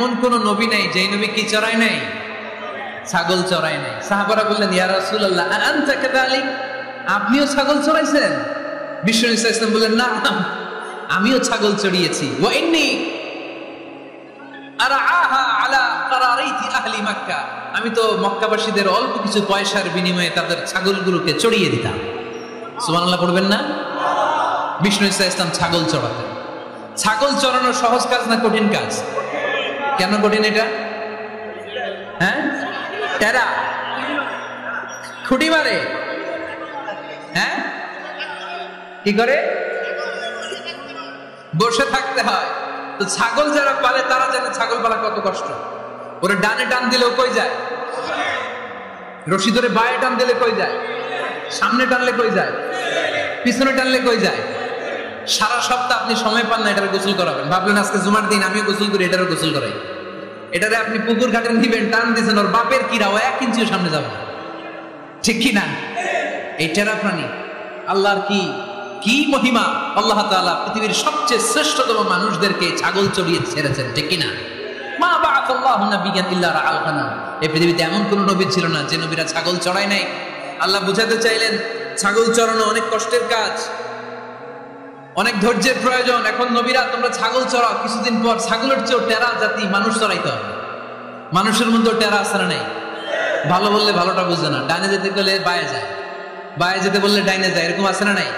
এমন কোন নবী নাই যেই নবী কি চড়ায় নাই? ছাগল চড়ায় নাই। সাহাবারা বললেন, ইয়া রাসূলুল্লাহ আনতা কাযালিক, আপনিও ছাগল চড়াইছেন? বিষ্ণু ইসা ইসলাম বললেন, না, আমিও ছাগল চড়িয়েছি। ওয়া ইন্নী আরআহা আলা কারারাইতি আহলি মক্কা, আমি তো মক্কাবাসীদের অল্প কিছু পয়সার বিনিময়ে তাদের ছাগলগুলোকে চড়িয়ে দিতাম। সুবহানাল্লাহ পড়বেন না? বিষ্ণু ইসা ইসলাম ছাগল চড়াতেন। ছাগল চড়ানো সহজ কাজ না কঠিন কাজ? কেন কঠিন এটা? হ্যাঁ, টেরা খুঁটি মারে। হ্যাঁ, কি করে? বসে থাকতে হয়। তো ছাগল যারা পালে তারা জানে ছাগল পালা কত কষ্ট। ওরে ডানে টান দিলেও কই যায়? রশি ধরে বায়ে টান দিলে কই যায়? সামনে টানলে কই যায়? পিছনে টানলে কই যায়? সারা সপ্তাহ আপনি সময় পান না এটার গোসল করাবেন। ভাবলেন আজকে জুমার দিন আমিও গোসল করি, এটারও গোসল করাই। এটারে আপনি পুকুর ঘাটে নিবেন, টান দিয়েছেন, ওর বাপের কিরাও 1 ইঞ্চিও সামনে যাবে না। ঠিক কি না? এই টেরা প্রাণী আল্লাহর কি মহিমা! আল্লাহ তাআলা পৃথিবীর সবচেয়ে শ্রেষ্ঠতম মানুষদেরকে ছাগল চড়িয়ে ছেড়েছেন। ঠিক কি না? মা বাআসাল্লাহু নাবিয়্যান ইল্লা রাআল গানাম, এই পৃথিবীতে এমন কোন নবী ছিল না যে নবীরা ছাগল চড়ায় নাই। আল্লাহ বুঝাতে চাইলেন ছাগল চড়ানো অনেক কষ্টের কাজ, অনেক ধৈর্যের প্রয়োজন। এখন নবীরা তোমরা ছাগল চড়াও, কিছুদিন পর ছাগলের চেয়েও টেরা জাতি মানুষ চড়াইতে হবে। মানুষের মধ্যেও টেরা আছে না নাই? ভালো বললে ভালোটা বুঝে না, ডাইনে যেতে গেলে বায়ে যায়, বায়ে যেতে বললে ডাইনে যায়, এরকম আছে না নাই?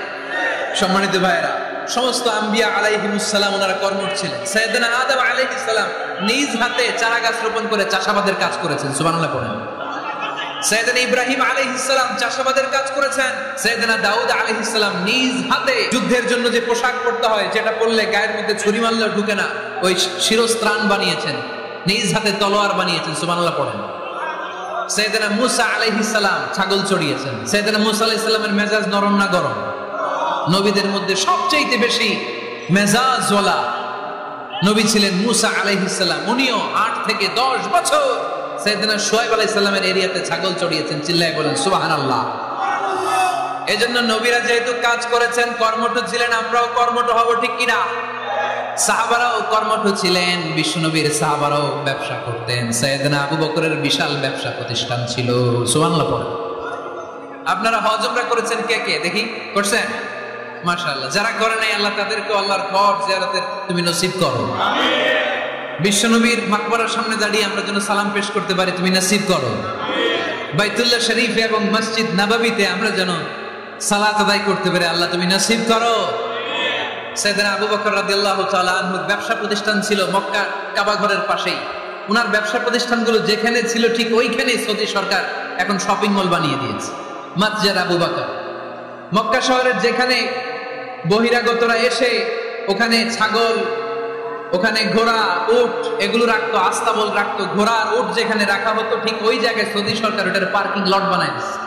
সম্মানিত ভাইয়েরা, সমস্ত আম্বিয়া আলাইহিমুস সালাম ওনারা কর্মঠ ছিলেন। সাইয়েদনা আদম আলাইহিস সালাম নিজ হাতে চারা গাছ রোপণ করে চাষাবাদের কাজ করেছেন। সুবহানাল্লাহ পড়েন। সাইয়েদনা ইব্রাহিম আলাইহিস সালাম চাষাবাদের কাজ করেছেন। সাইয়েদনা দাউদ আলাইহিস সালাম নিজ হাতে যুদ্ধের জন্য যে পোশাক পরতে হয়, যেটা পরলে গায়ের মধ্যে ছুরি মারলেও ঢুকে না, ওই শিরস্ত্রাণ বানিয়েছেন, নিজ হাতে তলোয়ার বানিয়েছেন। সুবহানাল্লাহ পড়েন। সাইয়েদনা মূসা আলাইহিস সালাম ছাগল চড়িয়েছেন। সাইয়েদনা মূসা আলাইহিস সালামের মেজাজ নরম না গরম? নবীদের মধ্যে সবচেয়ে বেশি মেজাজওয়ালা নবী ছিলেন মূসা আলাইহিস সালাম। উনিও 8 থেকে 10 বছর সাইয়েদনা শুআয়ব আলাইহিস সালামের এরিয়াতে ছাগল চড়িয়েছেন। চিল্লায় বলেন সুবহানাল্লাহ। এজন্য নবীরা যেহেতু কাজ করেছেন, কর্মঠ ছিলেন, আমরাও কর্মঠ হব। ঠিক কিনা? সাহাবারাও কর্মঠ ছিলেন। বিশ্বনবীর সাহাবারাও ব্যবসা করতেন। সাইয়েদনা আবু বকরের বিশাল ব্যবসা প্রতিষ্ঠান ছিল। সুবহানাল্লাহ পড়েন। আপনারা হজ উমরা করেছেন কে কে? দেখি, করছেন? মাশাআল্লাহ। যারা করে নাই আল্লাহ তাদেরকে আল্লাহর কবর জিয়ারতের তুমি নসিব করো। আমিন। বিশ্বনবীর মাকবরার সামনে দাঁড়িয়ে আমরা যেন সালাম পেশ করতে পারি, তুমি নসিব করো। আমিন। বাইতুল্লাহ শরীফে এবং মসজিদ নববীতে আমরা যেন সালাত আদায় করতে পারি, আল্লাহ তুমি নসিব করো। আমিন। সাইয়েদনা আবু বকর রাদিয়াল্লাহু তাআলা আনহু ব্যবসা প্রতিষ্ঠান ছিল মক্কা কাবা ঘরের পাশেই। ওনার ব্যবসা প্রতিষ্ঠানগুলো যেখানে ছিল ঠিক ওইখানেই সৌদি সরকার এখন শপিং মল বানিয়ে দিয়েছে। মাতজার আবু বকর। মক্কা শহরের যেখানে বহিরাগতরা এসে ওখানে ছাগল, ওখানে ঘোড়া, উট এগুলো রাখতো, আস্তাবল রাখতো, ঘোড়া আর উট যেখানে রাখা হতো ঠিক ওই জায়গায় সৌদি সরকার ওটার পার্কিং লট বানায় দিচ্ছে।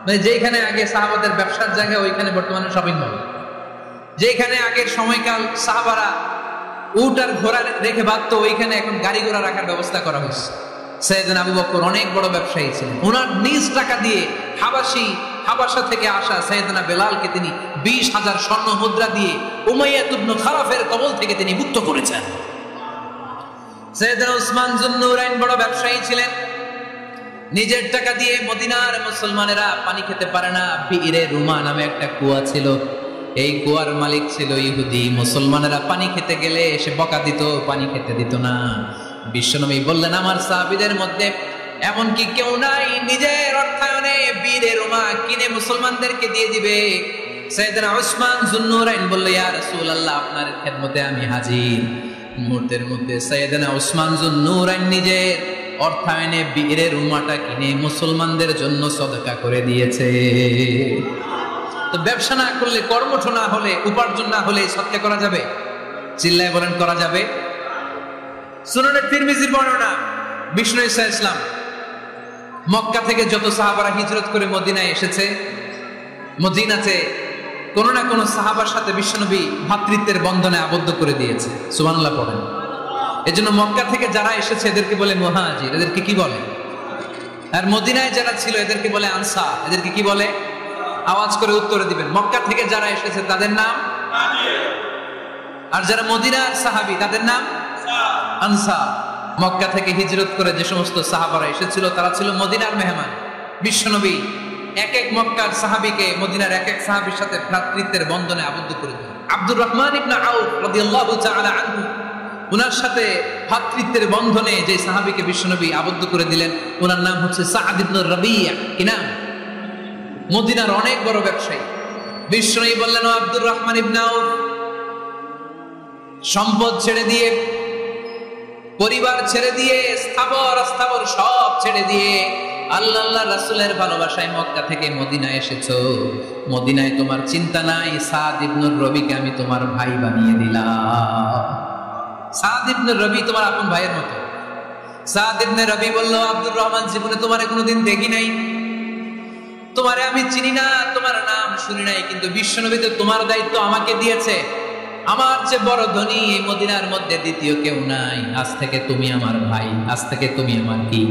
মানে যেখানে আগে সাহাবাদের ব্যবসার জায়গা, ওইখানে বর্তমানে শপিং মল। যেখানে আগের সময়কাল সাহাবারা উট আর ঘোড়া রেখে বাঁধতো, ওইখানে এখন গাড়ি ঘোড়া রাখার ব্যবস্থা করা হয়েছে। সাইয়েদনা আবু বকর অনেক বড় ব্যবসায়ী ছিলেন। ওনার নিজ টাকা দিয়ে হাবাসা থেকে আসা সাইয়েদনা বেলালকে তিনি 20,000 স্বর্ণ মুদ্রা দিয়ে উমাইয়া ইবনে খালাফের কবল থেকে তিনি মুক্ত করেছেন। সাইয়েদনা উসমান যুন্নুরাইন বড় ব্যবসায়ী ছিলেন। নিজের টাকা দিয়ে মদিনার মুসলমানেরা পানি খেতে পারে না, বিইরে রুমা নামে একটা কুয়া ছিল, এই কুয়ার মালিক ছিল ইহুদি। মুসলমানেরা পানি খেতে গেলে এসে বকা দিত, পানি খেতে দিত না। বিশ্বনবী বললেন, আমার সাহাবীদের মধ্যে এমন কি কেউ নাই নিজের অর্থায়নে বীরে রুমা কিনে মুসলমানদেরকে দিয়ে দিবে? সাইয়েদনা উসমান যুন্নুরাইন বলল, ইয়া রাসূলুল্লাহ, আপনার খেদমতে আমি হাজির। মুহূর্তের মধ্যে সাইয়েদনা উসমান যুন্নুরাইন নিজের অর্থায়নে বীরে রুমাটা কিনে মুসলমানদের জন্য সদকা করে দিয়েছে। তো ব্যবসা না করলে, কর্মঠ না হলে, উপার্জন না হলে সদকা করা যাবে? চিল্লায় বলেন, করা যাবে? সুনানে তিরমিজির বর্ণনা, বিষ্ণু ঈসা ইসলাম মক্কা থেকে যত সাহাবারা হিজরত করে মদিনায় এসেছে, মদিনাতে কোন না কোন সাহাবার সাথে বিশ্বনবী ভ্রাতৃত্বের বন্ধনে আবদ্ধ করে দিয়েছে। সুবহানাল্লাহ পড়েন। এজন্য মক্কা থেকে যারা এসেছে এদেরকে বলে মুহাজির। এদেরকে কি বলে? আর মদিনায় যারা ছিল এদেরকে বলে আনসার। এদেরকে কি বলে? আওয়াজ করে উত্তরে দিবেন। মক্কা থেকে যারা এসেছে তাদের নাম মুহাজির, আর যারা মদিনার সাহাবী তাদের নাম আনসার। মক্কা থেকে হিজরত করে যে সমস্ত সাহাবারা এসেছিল তারা ছিল মদিনার মেহমান। বিশ্বনবী এক এক মক্কার সাহাবীকে মদিনার এক এক সাহাবীর সাথে ভ্রাতৃত্বের বন্ধনে আবদ্ধ করে দিলেন। আব্দুর রহমান ইবনে আউফ রাদিয়াল্লাহু তাআলা আনহু, উনার সাথে ভ্রাতৃত্বের বন্ধনে যে সাহাবীকে বিশ্বনবী আবদ্ধ করে দিলেন ওনার নাম হচ্ছে সাআদ ইবনে রাবিয়া। কি নাম? মদিনার অনেক বড় ব্যবসায়ী। বিশ্বনবী বললেন, ও আব্দুর রহমান ইবনে আউফ, সম্পদ ছেড়ে দিয়ে, পরিবার ছেড়ে দিয়ে, স্থাবর অস্থাবর সব ছেড়ে দিয়ে আল্লাহ রাসূলের ভালোবাসায় মক্কা থেকে মদিনায় এসেছো। মদিনায় তোমার চিন্তা নাই, সাদ ইবনে রবিকে আমি তোমার ভাই বানিয়ে দিলাম। সাদ ইবনে রবি তোমার আপন ভাইয়ের মতো। সাদ ইবনে রবি বলল, আব্দুর রহমান, জীবনে তোমারে কোনোদিন দেখি নাই, তোমারে আমি চিনি না, তোমার নাম শুনি নাই, কিন্তু বিশ্বনবী তো তোমার দায়িত্ব আমাকে দিয়েছে। আমার যে বড় ধনী এই মদিনার মধ্যে দ্বিতীয় কেউ নাই। আজ থেকে তুমি আমার ভাই, আজ থেকে তুমি আমার কি।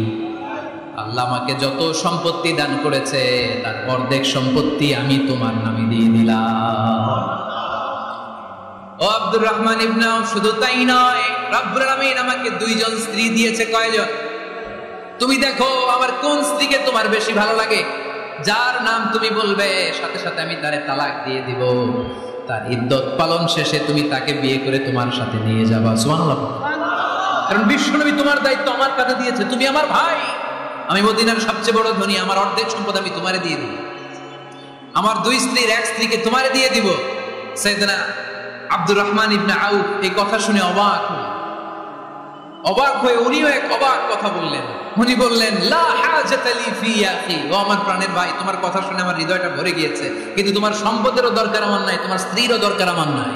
আল্লাহ আমাকে যত সম্পত্তি দান করেছে তার অর্ধেক সম্পত্তি আমি তোমার নামে দিয়ে দিলাম। ও আব্দুর রহমান ইবনে আউফ, শুধু তাই নয়, রব্বুল আলামিন আমাকে দুইজন স্ত্রী দিয়েছে। কয়জন? তুমি দেখো আমার কোন স্ত্রীকে তোমার বেশি ভালো লাগে, যার নাম তুমি বলবে সাথে সাথে আমি তারে তালাক দিয়ে দিব। তার ইদ্দত পালন শেষে তুমি তাকে বিয়ে করে তোমার সাথে নিয়ে যাবা। সুবহানাল্লাহ। কারণ বিশ্বনবী তোমার দায়িত্ব আমার কাছে দিয়েছে, তুমি আমার ভাই, আমি মদিনার সবচেয়ে বড় ধনী, আমার অর্ধেক সম্পদ আমি তোমারে দিয়ে দিব। আমার দুই স্ত্রীর এক স্ত্রীকে তোমারে দিয়ে দিব। সাইয়েদনা আব্দুর রহমান ইবনে আউফ এই কথা শুনে অবাক হয়ে উনিও এক অবাক কথা বললেন। উনি বললেন, লা হাজাতা লি ফি আখি, ও আমার প্রাণের ভাই, তোমার কথা শুনে আমার হৃদয়টা ভরে গিয়েছে, কিন্তু তোমার সম্পদেরও দরকার আমার নাই, তোমার স্ত্রীরও দরকার আমার নাই।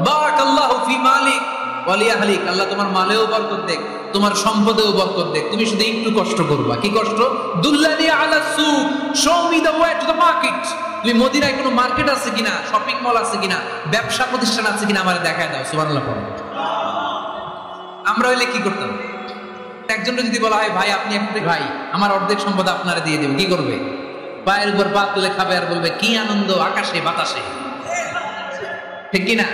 বারাকাল্লাহু ফি মালিক ওয়া লি আহলিক, আল্লাহ তোমার মালেও বরকত দেখ, তোমার সম্পদেও বরকত দেখ। তুমি শুধু একটু কষ্ট করবা। কি কষ্ট? দুল্লানি আলা সুক, show me the way to the market. তুমি মদিনায় কোনো মার্কেট আছে কিনা, শপিং মল আছে কিনা, ব্যবসা প্রতিষ্ঠান আছে কিনা আমারে দেখায় দাও। সুবহানাল্লাহ। আমরা হইলে কি করতাম? একজন যদি বলা হয়, ভাই আপনি একটা ভাই, আমার অর্ধেক সম্পদ আপনারে দিয়ে দেব, কি করবে? পায়ের উপর পা তুলে খাবে আর বলবে, কি আনন্দ আকাশে বাতাসে। ঠিক কিনা?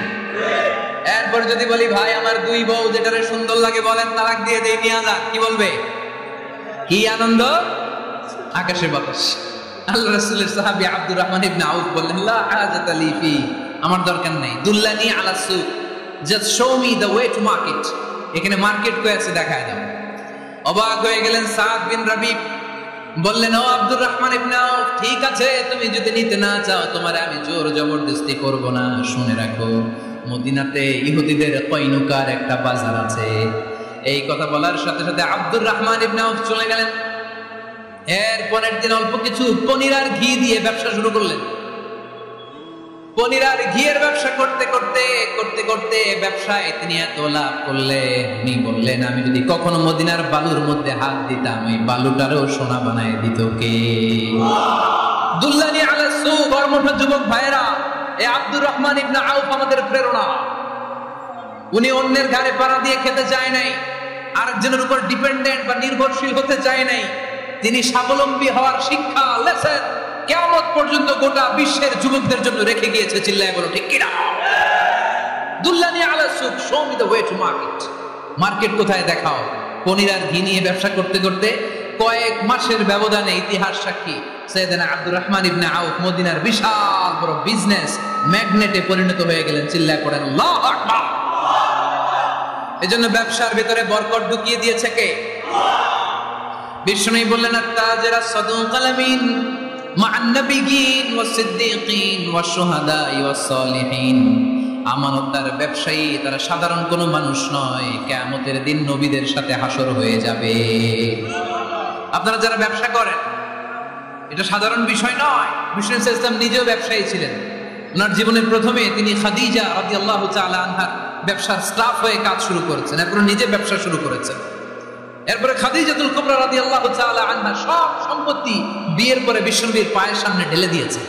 এরপর যদি বলি, ভাই আমার দুই বউ, যেটারে সুন্দর লাগে বলেন তালাক দিয়ে দেই, নিয়ে যান, কি বলবে? কি আনন্দ আকাশে বাতাস। আল্লাহ রাসূলের সাহাবী আব্দুর রহমান ইবনে আউফ বললেন, লা হাজাতা লি ফি, আমার দরকার নাই। দুল্লানি আলা সুক, just show me the way to market. এখানে মার্কেট কই আছে দেখায় দাও। অবাক হয়ে গেলেন সাদ বিন রাবি, বললেন, ও আব্দুর রহমান ইবনে আউফ, ঠিক আছে, তুমি যদি নিতে না চাও তোমারে আমি জোর জবরদস্তি করব না। শুনে রাখো, মদিনাতে ইহুদিদের কয়নুকার একটা বাজার আছে। এই কথা বলার সাথে সাথে আব্দুর রহমান ইবনে আউফ চলে গেলেন। এরপরের দিন অল্প কিছু পনির আর ঘি দিয়ে ব্যবসা শুরু করলেন। পনির আর ঘিয়ের ব্যবসা করতে করতে করতে করতে ব্যবসায় তিনি এত লাভ করলেন, উনি বললেন, আমি যদি কখনো মদিনার বালুর মধ্যে হাত দিতাম, ওই বালুটারও সোনা বানায় দিত কে? দুল্লানি আলা সুক। কর্মঠ যুবক ভাইরা, এই আব্দুর রহমান ইবনে আউফ আমাদের প্রেরণা। উনি অন্যের ঘাড়ে পাড়া দিয়ে খেতে চায় নাই, আরেকজনের উপর ডিপেন্ডেন্ট বা নির্ভরশীল হতে চায় নাই। তিনি স্বাবলম্বী হওয়ার শিক্ষা, লেসন কিয়ামত পর্যন্ত গোটা বিশ্বের যুবকদের জন্য রেখে গিয়েছে। চিল্লায় বলো ঠিক কিনা? দুল্লানি আলা সুক, show me the way to market. Market কোথায় দেখাও। পনির আর ঘি নিয়ে ব্যবসা করতে করতে কয়েক মাসের ব্যবধানে ইতিহাস সাক্ষী, সাইয়েদনা আব্দুর রহমান ইবনে আউফ মদিনার বিশাল বড় বিজনেস ম্যাগনেটে পরিণত হয়ে গেলেন। চিল্লায় পড়েন আল্লাহু আকবার। এজন্য ব্যবসার ভিতরে বরকত ঢুকিয়ে দিয়েছে কে? বিষ্ণু বললেন, আত-তাজির আস-সাদুকাল আমিন মা'আন নাবিয়্যিন ওয়াস-সিদ্দীকিন ওয়াশ-শুহাদা'i ওয়াস-সালিহিন। আমানতদার ব্যবসায়ী, তারা সাধারণ কোনো মানুষ নয়, কিয়ামতের দিন নবীদের সাথে হাসর হয়ে যাবে। আপনারা যারা ব্যবসা করেন, এটা সাধারণ বিষয় নয়। বিষ্ণু ইসলাম নিজেও ব্যবসায়ী ছিলেন। ওনার জীবনের প্রথমে তিনি খাদিজা রাদিয়াল্লাহু তাআলা আনহার ব্যবসার স্টাফ হয়ে কাজ শুরু করেছেন, এরপর নিজে ব্যবসা শুরু করেছেন। এরপরে খাদিজাতুল কুবরা রাদিয়াল্লাহু তাআলা আনহা সব সম্পত্তি বিয়ের পরে বিশ্বনবীর পায়ের সামনে ঢেলে দিয়েছে।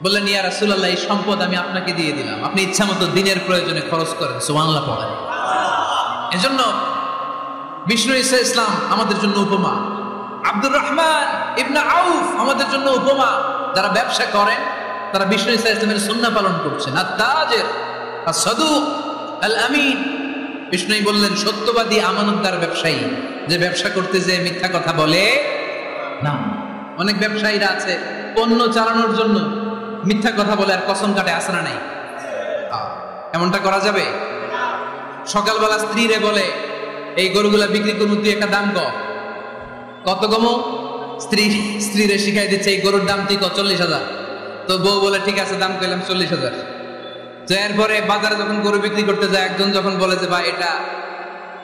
বললেন, ইয়া রাসূলুল্লাহ, এই সম্পদ আমি আপনাকে দিয়ে দিলাম, আপনি ইচ্ছামতো দিনের প্রয়োজনে খরচ করেন। সুবহানাল্লাহ পড়েন। এজন্য বিষ্ণু ইসলাম আমাদের জন্য উপমা, আব্দুর রহমান ইবনে আউফ আমাদের জন্য উপমা। যারা ব্যবসা করেন তারা বিষ্ণু ইসলামের সুন্নাহ পালন করছেন। আত-তাজির আস-সাদুক আল-আমিন বিষ্ণুই বললেন সত্যবাদী আমানতদার ব্যবসায়ী, যে ব্যবসা করতে যে মিথ্যা কথা বলে না। অনেক ব্যবসায়ীরা আছে পণ্য চালানোর জন্য মিথ্যা কথা বলে আর কসম কাটে, আছে না নাই? এমনটা করা যাবে? সকালবেলা স্ত্রীরে বলে এই গরুগুলা বিক্রি করবো, তুই একটা দাম কত কমো? স্ত্রীরে শিখাই দিচ্ছে এই গরুর দাম তুই 40,000। তো বউ বলে ঠিক আছে, দাম কইলাম 40,000। তো এরপরে বাজারে যখন গরু বিক্রি করতে যায়, একজন যখন বলে যে ভাই এটা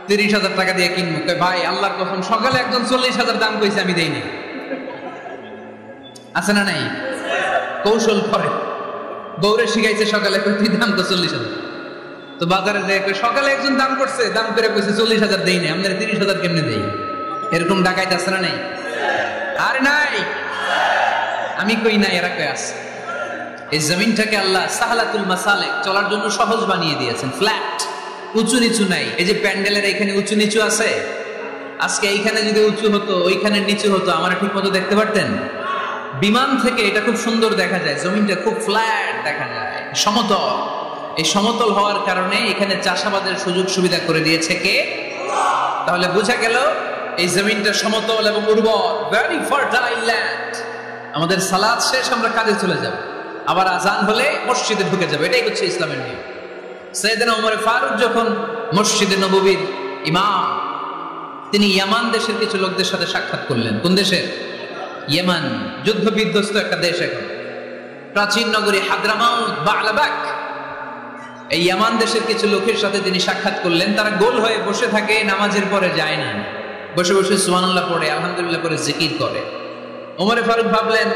30,000 টাকা দিয়ে কিনবো, ভাই আল্লাহর কসম সকালে একজন 40,000 দাম কইছে, আমি দেইনি। আছে না নাই? কৌশল করে বউরে শিখাইছে সকালে, তুই দাম তো 40,000। তো বাজারে যায় সকালে একজন দাম করছে, দাম করে কইছে 40,000 দেই না, আমাদের 30,000 কেমনে দেই? এরকম ডাকাইতে আছে না নাই? আর নাই, আমি কই না, এরা কই আছে। এই জমিনটাকে আল্লাহ সাহালাতুল মাসালেক, চলার জন্য সহজ বানিয়ে দিয়েছেন, ফ্ল্যাট, উঁচু নিচু নাই। এই যে প্যান্ডেলের এখানে উঁচু নিচু আছে, আজকে এইখানে যদি উঁচু হতো ওইখানে নিচু হতো, আমরা ঠিক মতো দেখতে পারতেন? বিমান থেকে এটা খুব সুন্দর দেখা যায়, জমিনটা খুব ফ্ল্যাট দেখা যায়, সমতল। এই সমতল হওয়ার কারণে এখানে চাষাবাদের সুযোগ সুবিধা করে দিয়েছে কে? তাহলে বোঝা গেল এই জমিনটা সমতল এবং উর্বর, ভেরি ফার্টাইল ল্যান্ড। আমাদের সালাত শেষ, আমরা কাজে চলে যাব, আবার আজান হলে মসজিদে ঢুকে যাবে। এটাই হচ্ছে ইসলামের নিয়ম। সাইয়েদনা ওমর ফারুক যখন মসজিদে নববীর ইমাম, তিনি ইয়ামান দেশের কিছু লোকদের সাথে সাক্ষাৎ করলেন। কোন দেশের? ইয়েমান, যুদ্ধ বিধ্বস্ত একটা দেশ এখন। প্রাচীন নগরী হাদ্রামাউত, বা'লাবাক, এই ইয়ামান দেশের কিছু লোকের সাথে তিনি সাক্ষাৎ করলেন। তারা গোল হয়ে বসে থাকে, নামাজের পরে যায় না, বসে বসে সুবহানাল্লাহ পড়ে, আলহামদুলিল্লাহ পড়ে জিকির করে। ওমর ফারুক ভাবলেন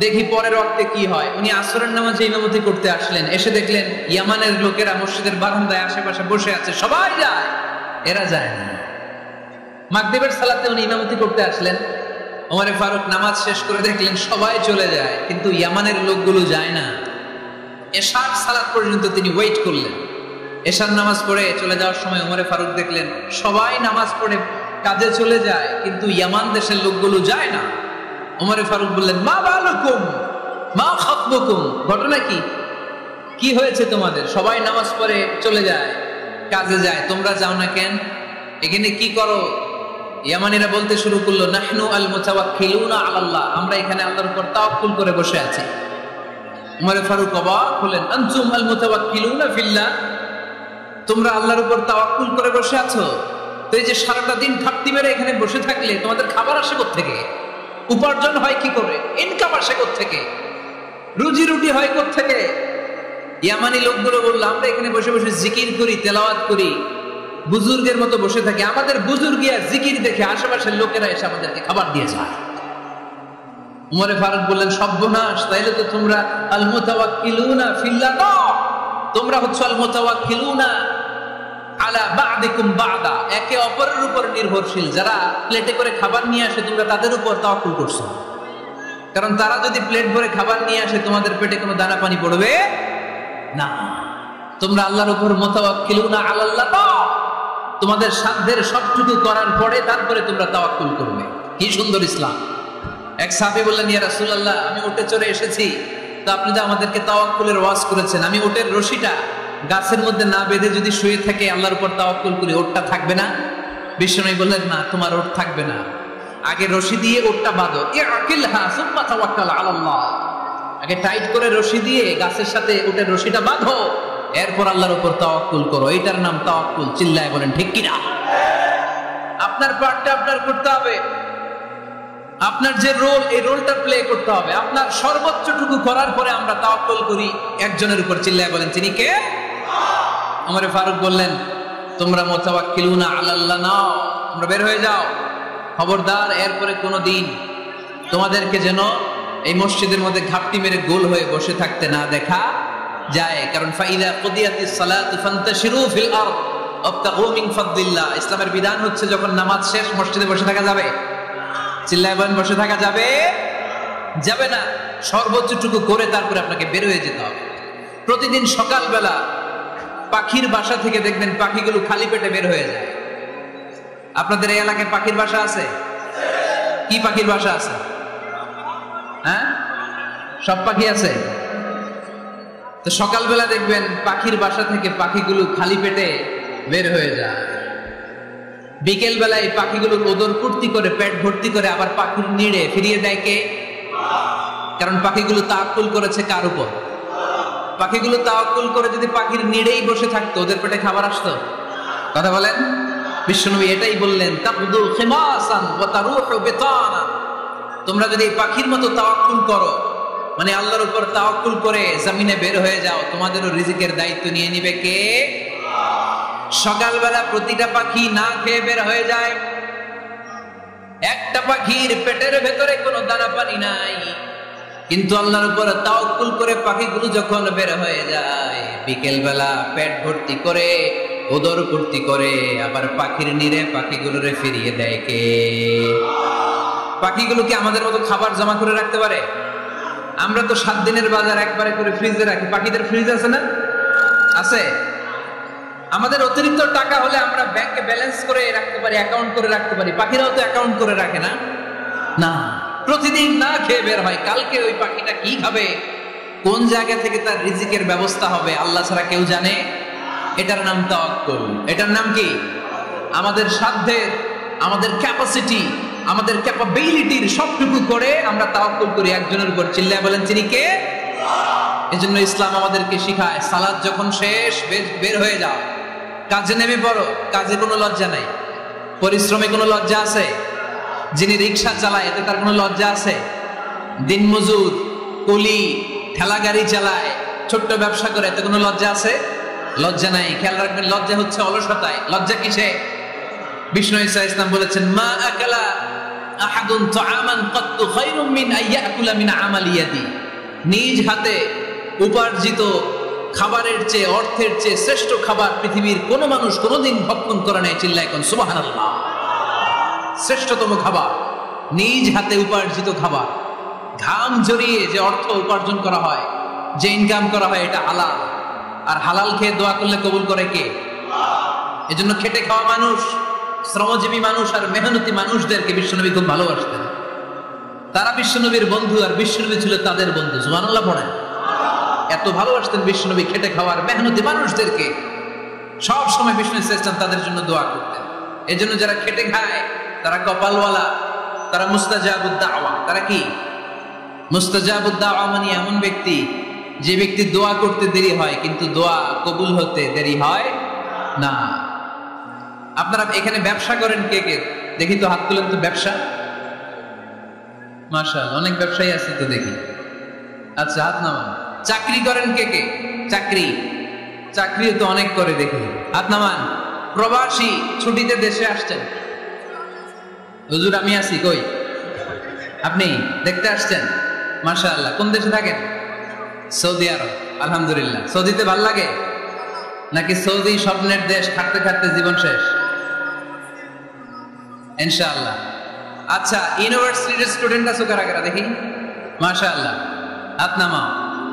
দেখি পরের ওয়াক্তে কি হয়। উনি আসরের নামাজে ইমামতি করতে আসলেন, এসে দেখলেন ইয়ামানের লোকেরা মসজিদের বারান্দায় আশেপাশে বসে আছে, সবাই যায়, এরা যায় না। মাগরিবের সালাতে উনি ইমামতি করতে আসলেন, ওমর ফারুক নামাজ শেষ করে দেখলেন সবাই চলে যায়, কিন্তু ইয়ামানের লোকগুলো যায় না। এশার সালাত পর্যন্ত তিনি ওয়েট করলেন। এশার নামাজ পড়ে চলে যাওয়ার সময় ওমর ফারুক দেখলেন সবাই নামাজ পড়ে কাজে চলে যায়, কিন্তু ইয়ামান দেশের লোকগুলো যায় না। ওমর ফারুক বললেন মা বালুকুম মা খাতবুকুম, ঘটনা কি? কি হয়েছে তোমাদের? সবাই নামাজ পড়ে চলে যায়, কাজে যায়, তোমরা যাও না কেন? এখানে কি করো? ইয়ামানিরা বলতে শুরু করলো নাহনু আল মুতাওয়াক্কিলুনা আলাল্লাহ, আমরা এখানে আল্লাহর উপর তাওয়াক্কুল করে বসে আছি। ওমর ফারুক অবাক হলেন, আনতুম আল মুতাওয়াক্কিলুনা ফিল্লাহ, তোমরা আল্লাহর উপর তাওয়াক্কুল করে বসে আছো? তো এই যে সারাটা দিন ঘাপটি মেরে এখানে বসে থাকলে তোমাদের খাবার আসে কোত্থেকে? উপার্জন হয় কি করে? ইনকাম আসে কোত্থেকে? রুজি রুটি হয় কোত্থেকে? ইয়ামানি লোকগুলো বললো আমরা এখানে বসে বসে জিকির করি, তেলাওয়াত করি, বুজুর্গের মতো বসে থাকি, আমাদের বুজুর্গিয়া জিকির দেখে আশেপাশের লোকেরা এসে আমাদেরকে খাবার দিয়ে যায়। উমরে ফারুক বললেন সর্বনাশ, তাইলে তো তোমরা আল মুতাওয়াক্কিলুনা ফিল্লাহ না, তোমরা হচ্ছে আল মুতাওয়াক্কিলুনা আলা বা'দিকুম বা'দা, একে অপরের উপর নির্ভরশীল। যারা প্লেটে করে খাবার নিয়ে আসে তোমরা তাদের উপর তাওয়াক্কুল করছো, কারণ তারা যদি প্লেট ভরে খাবার নিয়ে আসে তোমাদের পেটে কোনো দানা পানি পড়বে না। তোমরা আল্লাহর উপর মুতাওয়াক্কিলুনা আলাল্লাহ, তোমাদের সাধ্যের সবটুকু করার পরে তারপরে তোমরা তাওয়াক্কুল করবে। কি সুন্দর ইসলাম! এক সাহাবী বললেন ইয়া রাসূলুল্লাহ, আমি উটে চড়ে এসেছি, তো আপনি তো আমাদেরকে তাওয়াক্কুলের ওয়াজ করেছেন, আমি উটের রশিটা গাছের মধ্যে না বেঁধে যদি শুয়ে থাকে আল্লাহর উপর তাওয়াক্কুল করি, ওটটা থাকবে না? বিশ্বনবী বললেন না, তোমার ওট থাকবে না, আগে রশি দিয়ে ওটটা বাঁধো, ইআকিলহা সুম্মা তাওয়াক্কাল আলাল্লাহ, আগে টাইট করে রশি দিয়ে গাছের সাথে উটের রশিটা বাঁধো, এরপর আল্লাহর উপর তাওয়াক্কুল করো। এটার নাম তাওয়াক্কুল। চিল্লায় বলেন ঠিক কিনা? আপনার পার্টটা আপনার করতে হবে, আপনার যে রোল, এই রোলটা প্লে করতে হবে। আপনার সর্বোচ্চটুকু করার পরে আমরা তাওয়াক্কুল করি একজনের উপর। চিল্লায় বলেন তিনি কে? ওমর ফারুক বললেন তোমরা মুতাওয়াক্কিলুনা আলাল্লাহ নাও, তোমরা বের হয়ে যাও, খবরদার এরপরে কোনোদিন তোমাদেরকে যেন এই মসজিদের মধ্যে ঘাপটি মেরে গোল হয়ে বসে থাকতে না দেখা যায়। কারণ ফাইদা কুদিয়াতিস সালাতু ফান্তাশিরু ফিল আরদ ওয়াবতাগু মিন ফাদলিল্লাহ, ইসলামের বিধান হচ্ছে যখন নামাজ শেষ মসজিদে বসে থাকা যাবে। চিল্লায় বলেন বসে থাকা যাবে? যাবে না। সর্বোচ্চটুকু করে তারপরে আপনাকে বের হয়ে যেতে হবে। প্রতিদিন সকালবেলা পাখির বাসা থেকে দেখবেন পাখিগুলো খালি পেটে বের হয়ে যায়। আপনাদের এই এলাকায় পাখির বাসা আছে? কি পাখির বাসা আছে? হ্যাঁ, সব পাখি আছে। তো সকালবেলা দেখবেন পাখির বাসা থেকে পাখিগুলো খালি পেটে বের হয়ে যায়। বিকেল বেলায় পাখিগুলোর ওদর পূর্তি করে পেট ভর্তি করে আবার পাখির নিড়ে ফিরিয়ে দেয় কে? কারণ পাখিগুলো তাওয়াক্কুল করেছে কার উপর? পাখিগুলো তাওয়াক্কুল করে যদি পাখির নিড়েই বসে থাকতো, ওদের পেটে খাবার আসতো? কথা বলেন। বিশ্বনবী এটাই বললেন, তাকদু খিমাসান ওয়া তারুহু বিতানা। তোমরা যদি পাখির মতো তাওয়াক্কুল করো, মানে আল্লাহর উপর তাওয়াক্কুল করে জমিনে বের হয়ে যাও, তোমাদেরও রিজিকের দায়িত্ব নিয়ে নিবে কে? সকালবেলা প্রতিটা পাখি না খেয়ে বের হয়ে যায়। একটা পাখির পেটের ভেতরে কোনো দানা পানি নাই, কিন্তু আল্লাহর উপর তাওয়াক্কুল করে পাখিগুলো যখন বের হয়ে যায়, বিকেল বেলা পেট ভর্তি করে ওদর ভর্তি করে আবার পাখির নিরে পাখিগুলোরে ফিরিয়ে দেয় কে? পাখিগুলো কি আমাদের মতো খাবার জমা করে রাখতে পারে? আমরা তো 7 দিনের বাজার একবারে করে ফ্রিজে রাখি। পাখিদের ফ্রিজ আছে না? আছে। আমাদের অতিরিক্ত টাকা হলে আমরা ব্যাংকে ব্যালেন্স করে রাখতে পারি, অ্যাকাউন্ট করে রাখতে পারি। পাখিরাও তো অ্যাকাউন্ট করে রাখে না? না, প্রতিদিন না খেয়ে বের হয়। কালকে ওই পাখিটা কি খাবে, কোন জায়গা থেকে তার রিজিকের ব্যবস্থা হবে, আল্লাহ ছাড়া কেউ জানে। এটার নাম তাওয়াক্কুল। এটার নাম কি? আমাদের সাধ্যের, আমাদের ক্যাপাসিটি, আমাদের ক্যাপাবিলিটির সবটুকু করে আমরা তাওয়াক্কুল করি একজনের উপর। চিল্লায় বলেন তিনি কে? এজন্য ইসলাম আমাদেরকে শিখায়, সালাত যখন শেষ বের হয়ে যাও, কাজে নেমে পড়ো। কাজে কোনো লজ্জা নাই, পরিশ্রমে কোনো লজ্জা আছে? যিনি রিক্সা চালায় এতে তার কোনো লজ্জা আছে? দিনমজুর, কুলি, ঠেলা গাড়ি চালায়, ছোট্ট ব্যবসা করে, এতে কোনো লজ্জা আছে? লজ্জা নাই। খেয়াল রাখবেন, লজ্জা হচ্ছে অলসতায়। লজ্জা কিসে? বিষ্ণু ঈসা ইসলাম বলেছেন, মা আকালা আহাদুন তাআমান কাত্তু খায়রুম মিন আইয়াকুলা মিন আমালি ইয়াদি। নিজ হাতে উপার্জিত খাবারের চেয়ে, অর্থের চেয়ে শ্রেষ্ঠ খাবার পৃথিবীর কোন মানুষ কোনোদিন ভক্ষণ করে নাই। চিল্লায় কোন সুবহানাল্লাহ। শ্রেষ্ঠতম খাবার নিজ হাতে উপার্জিত খাবার। ঘাম ঝরিয়ে যে অর্থ উপার্জন করা হয়, যে ইনকাম করা হয়, এটা হালাল। আর হালাল খেয়ে দোয়া করলে কবুল করে কে? এজন্য খেটে খাওয়া মানুষ, শ্রমজীবী মানুষ আর মেহনতি মানুষদেরকে বিশ্বনবী খুব ভালোবাসতেন। তারা বিশ্বনবীর বন্ধু আর বিশ্বনবী ছিল তাদের বন্ধু। সুবহানাল্লাহ পড়েন। এত ভালোবাসতেন বিশ্বনবী খেটে খাওয়ার মেহনতি মানুষদেরকে। সব সময় বিষ্ণু ইসলাম তাদের জন্য দোয়া করতেন। এজন্য যারা খেটে খায় তারা কপালওয়ালা, তারা মুস্তাজাবুদ দাওয়া। তারা কি? মুস্তাজাবুদ দাওয়া মানে এমন ব্যক্তি যে ব্যক্তি দোয়া করতে দেরি হয় কিন্তু দোয়া কবুল হতে দেরি হয় না। আপনারা এখানে ব্যবসা করেন কে কে? দেখি তো, হাত তুলেন তো। ব্যবসা, মাশাআল্লাহ, অনেক ব্যবসায়ী আছে তো দেখি। আচ্ছা, হাত নামান। চাকরি করেন কে কে? চাকরিও তো অনেক করে দেখি, হাত নামান। প্রবাসী, ছুটিতে দেশে আসছেন। হুজুর আমি আছি, কই? আপনি দেখতে আসছেন? মাশাআল্লাহ। কোন দেশে থাকেন? সৌদি আরব। আলহামদুলিল্লাহ। সৌদিতে ভাল লাগে নাকি সৌদি স্বপ্নের দেশ, খাটতে খাটতে জীবন শেষ? ইনশাআল্লাহ। আচ্ছা, ইউনিভার্সিটির স্টুডেন্ট আছো কারা কারা দেখি? মাশাআল্লাহ, হাত নামাও।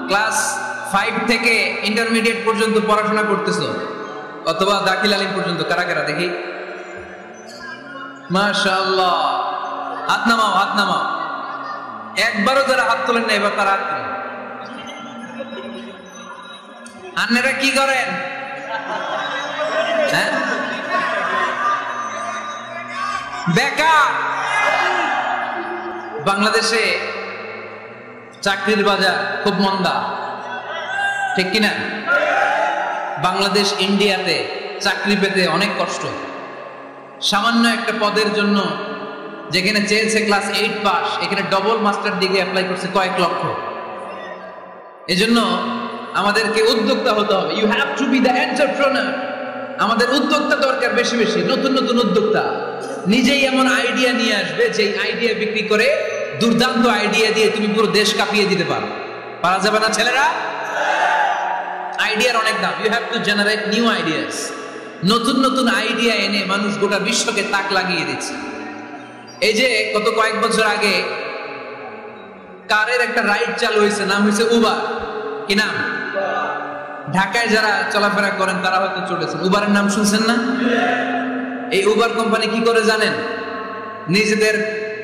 ক্লাস 5 থেকে ইন্টারমিডিয়েট পর্যন্ত পড়াশোনা করতেছো, অথবা দাখিল আলিম পর্যন্ত, কারা কারা দেখি? মাশাআল্লাহ, হাত নামাও, হাত নামাও। একবারও যারা হাত তোলেন না এবার তারা হাত তোলেন। আপনারা কি করেন? হ্যাঁ, বেকার। বাংলাদেশে চাকরির বাজার খুব মন্দা, ঠিক কিনা? বাংলাদেশ ইন্ডিয়াতে চাকরি পেতে অনেক কষ্ট। সামান্য একটা পদের জন্য যেখানে চেয়েছে ক্লাস 8 পাস, এখানে ডবল মাস্টার ডিগ্রি অ্যাপ্লাই করছে কয়েক লক্ষ। এজন্য আমাদেরকে উদ্যোক্তা হতে হবে। You have to be the entrepreneur. আমাদের উদ্যোক্তা দরকার, বেশি বেশি নতুন নতুন উদ্যোক্তা। নিজেই এমন আইডিয়া নিয়ে আসবে যে আইডিয়া বিক্রি করে, দুর্দান্ত আইডিয়া দিয়ে তুমি পুরো দেশ কাঁপিয়ে দিতে পারো। পারা যাবে না ছেলেরা? আইডিয়ার অনেক দাম। You have to generate new ideas. নতুন নতুন আইডিয়া এনে মানুষ গোটা বিশ্বকে তাক লাগিয়ে দিচ্ছে। এই যে গত কয়েক বছর আগে কারের একটা রাইড চালু হয়েছে, নাম হয়েছে উবার। কি নাম? ঢাকায় যারা চলাফেরা করেন তারা হয়তো চলেছেন। উবারের নাম শুনছেন না? এই উবার কোম্পানি কি করে জানেন? নিজেদের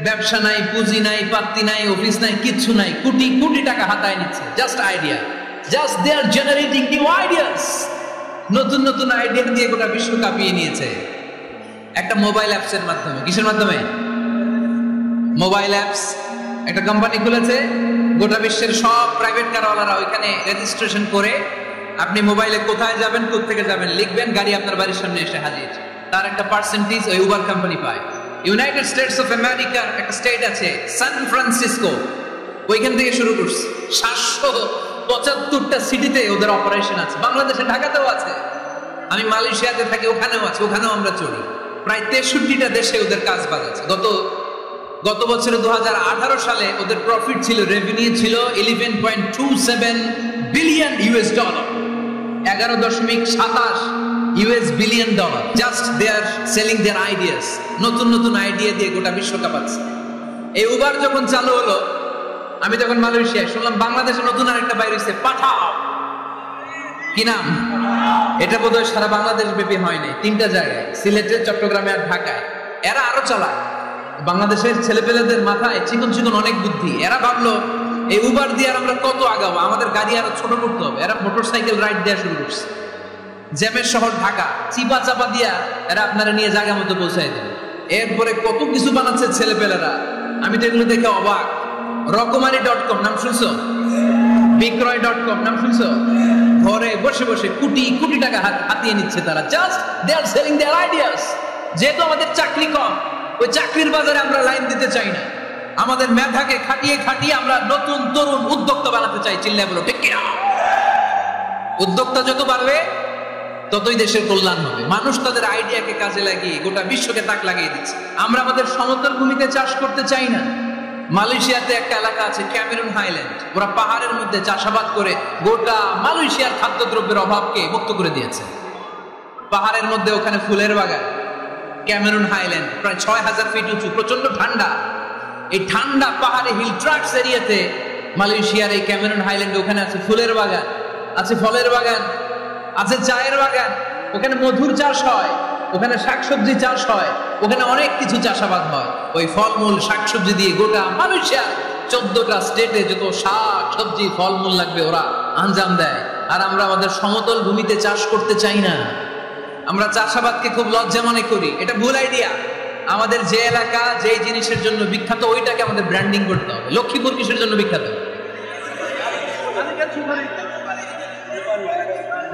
ব্যবসা নাই, পুঁজি নাই, পাত্তি নাই, অফিস নাই, কিচ্ছু নাই, কোটি কোটি টাকা হাতায় নিচ্ছে। Just idea, just they are generating new ideas. নতুন নতুন আইডিয়া দিয়ে গোটা বিশ্ব কাঁপিয়ে নিয়েছে একটা মোবাইল অ্যাপস এর মাধ্যমে। কিসের মাধ্যমে? Mobile apps. একটা কোম্পানি খুলেছে, গোটা বিশ্বের সব প্রাইভেট কারওয়ালারা ওইখানে রেজিস্ট্রেশন করে আপনি মোবাইলে কোথায় যাবেন, কোত্থেকে যাবেন লিখবেন, গাড়ি আপনার বাড়ির সামনে এসে হাজির। তার একটা পার্সেন্টেজ ওই উবার কোম্পানি পায়। ইউনাইটেড স্টেটস অফ আমেরিকার একটা স্টেট আছে সান ফ্রান্সিসকো, ওইখান থেকে শুরু করছে। 775টা সিটিতে ওদের অপারেশন আছে। বাংলাদেশে ঢাকাতেও আছে, আমি মালয়েশিয়াতে থাকি, ওখানেও আছে, ওখানেও আমরা চলি। প্রায় 63টা দেশে ওদের কাজ বাজ আছে। গত বছরে 2018 সালে ওদের প্রফিট ছিল, রেভিনিউ ছিল 11.27 billion US dollar, 11.27 US billion dollar. Just they are selling their ideas. নতুন নতুন আইডিয়া দিয়ে গোটা বিশ্ব কাঁপাচ্ছে। এই উবার যখন চালু হলো, আমি তখন মালয়েশিয়ায় শুনলাম বাংলাদেশে নতুন আরেকটা বাইরে হয়েছে, পাঠাও। কি নাম? এটা বোধহয় সারা বাংলাদেশ ব্যাপী হয়নি, 3টা জায়গায়, সিলেটে, চট্টগ্রামে আর ঢাকায়। এরা আরো চালায়। বাংলাদেশের ছেলেপেলেদের মাথায় চিকন চিকন অনেক বুদ্ধি। এরা ভাবলো এই উবার দিয়ে আর আমরা কত আগাবো, আমাদের গাড়ি আরো ছোট করতে হবে। এরা মোটরসাইকেল রাইড দেওয়া শুরু করছে। জ্যামের শহর ঢাকা, চিপা চাপা দিয়া এরা আপনারা নিয়ে জায়গা মতো পৌঁছায় দেবে। এরপরে কত কিছু বানাচ্ছে ছেলেপেলেরা, আমি তো এগুলো দেখে অবাক। রকমারি.com নাম শুনছো? বিক্রয়.com নাম শুনছো? ঘরে বসে বসে কোটি কোটি টাকা হাতিয়ে নিচ্ছে তারা। Just they are selling their ideas. যেহেতু আমাদের চাকরি কম, ওই চাকরির বাজারে আমরা লাইন দিতে চাই না। আমাদের মেধাকে খাটিয়ে খাটিয়ে আমরা নতুন তরুণ উদ্যোক্তা বানাতে চাই। চিল্লায় বলো ঠিক কিনা? উদ্যোক্তা যত বাড়বে ততই দেশের কল্যাণ হবে। মানুষ তাদের আইডিয়াকে কাজে লাগিয়ে গোটা বিশ্বকে তাক লাগিয়ে দিচ্ছে। আমরা আমাদের সমতল ভূমিতে চাষ করতে চাই না। মালয়েশিয়াতে একটা এলাকা আছে ক্যামেরুন হাইল্যান্ড, ওরা পাহাড়ের মধ্যে চাষাবাদ করে গোটা মালয়েশিয়ার খাদ্যদ্রব্যের অভাবকে মুক্ত করে দিয়েছে। পাহাড়ের মধ্যে ওখানে ফুলের বাগান, ক্যামেরুন হাইল্যান্ড প্রায় 6000 ফিট উঁচু, প্রচন্ড ঠান্ডা। এই ঠান্ডা পাহাড়ে হিল ট্রাক্স এরিয়াতে মালয়েশিয়ার এই ক্যামেরুন হাইল্যান্ডে ওখানে আছে ফুলের বাগান, আছে ফলের বাগান, আছে চায়ের বাগান, ওখানে মধুর চাষ হয়, ওখানে শাকসবজি চাষ হয়, ওখানে অনেক কিছু চাষাবাদ হয়। ওই ফলমূল শাকসবজি দিয়ে গোটা মালয়েশিয়া 14টা স্টেটে যত শাক সবজি ফলমূল লাগবে ওরা আঞ্জাম দেয়। আর আমরা আমাদের সমতল ভূমিতে চাষ করতে চাই না। আমরা চাষাবাদকে খুব লজ্জা মনে করি। এটা ভুল আইডিয়া। আমাদের যে এলাকা যে জিনিসের জন্য বিখ্যাত ওইটাকে আমাদের ব্র্যান্ডিং করতে হবে। লক্ষ্মীপুর কিসের জন্য বিখ্যাত?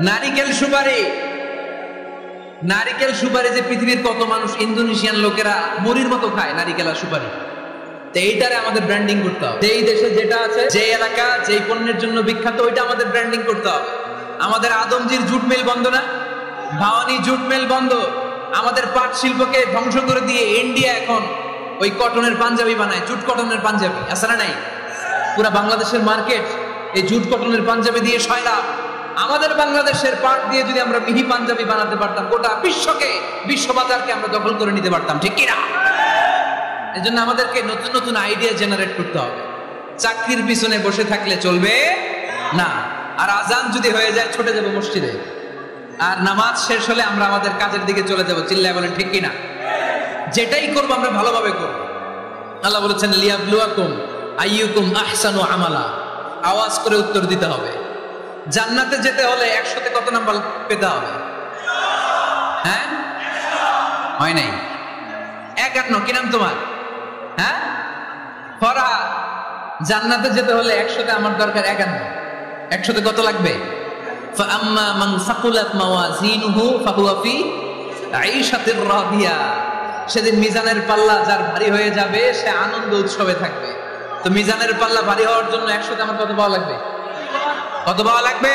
নারিকেল সুপারি। নারিকেল সুপারি যে পৃথিবীর কত মানুষ, ইন্দোনেশিয়ান লোকেরা মুড়ির মতো খায় নারিকেল আর সুপারি। তো এইটারে আমাদের ব্র্যান্ডিং করতে হবে। যেই দেশে যেটা আছে, যে এলাকা যেই পণ্যের জন্য বিখ্যাত ওইটা আমাদের ব্র্যান্ডিং করতে হবে। আমাদের আদমজির জুট মিল বন্ধ না? ভাওয়ানি জুট মিল বন্ধ। আমাদের পাট শিল্পকে ধ্বংস করে দিয়ে ইন্ডিয়া এখন ওই কটনের পাঞ্জাবি বানায়, জুট কটনের পাঞ্জাবি। আছে না নাই? পুরা বাংলাদেশের মার্কেট এই জুট কটনের পাঞ্জাবি দিয়ে সয়লাভ। আমাদের বাংলাদেশের পাট দিয়ে যদি আমরা মিহি পাঞ্জাবি বানাতে পারতাম, গোটা বিশ্ববাজারকে আমরা দখল করে নিতে পারতাম। ঠিক কিনা? এই জন্য আমাদেরকে নতুন নতুন আইডিয়া জেনারেট করতে হবে। চাকরির পিছনে বসে থাকলে চলবে না। আর আজান যদি হয়ে যায় ছুটে যাবো মসজিদে, আর নামাজ শেষ হলে আমরা আমাদের কাজের দিকে চলে যাবো। চিল্লায় বলেন ঠিক কিনা? যেটাই করবো আমরা ভালোভাবে করবো। আল্লাহ বলেছেন লিয়াবলুয়াকুম আইয়ুকুম আহসানু আমালা। আওয়াজ করে উত্তর দিতে হবে। জান্নাতে যেতে হলে 100তে কত নাম্বার পেতে হবে? হ্যাঁ, হয় নাই 51। কি নাম তোমার? হ্যাঁ, ফরহা। জান্নাতে যেতে হলে 100তে আমার দরকার 51। 100তে কত লাগবে? ফাআম্মা মান সাকুলাত মাওয়াজিনুহু ফাহুয়া ফি আইশাতির রাদিয়া। সেদিন মিজানের পাল্লা যার ভারী হয়ে যাবে সে আনন্দ উৎসবে থাকবে। তো মিজানের পাল্লা ভারী হওয়ার জন্য 100তে আমার কত পাওয়া লাগবে? কত পাওয়া লাগবে?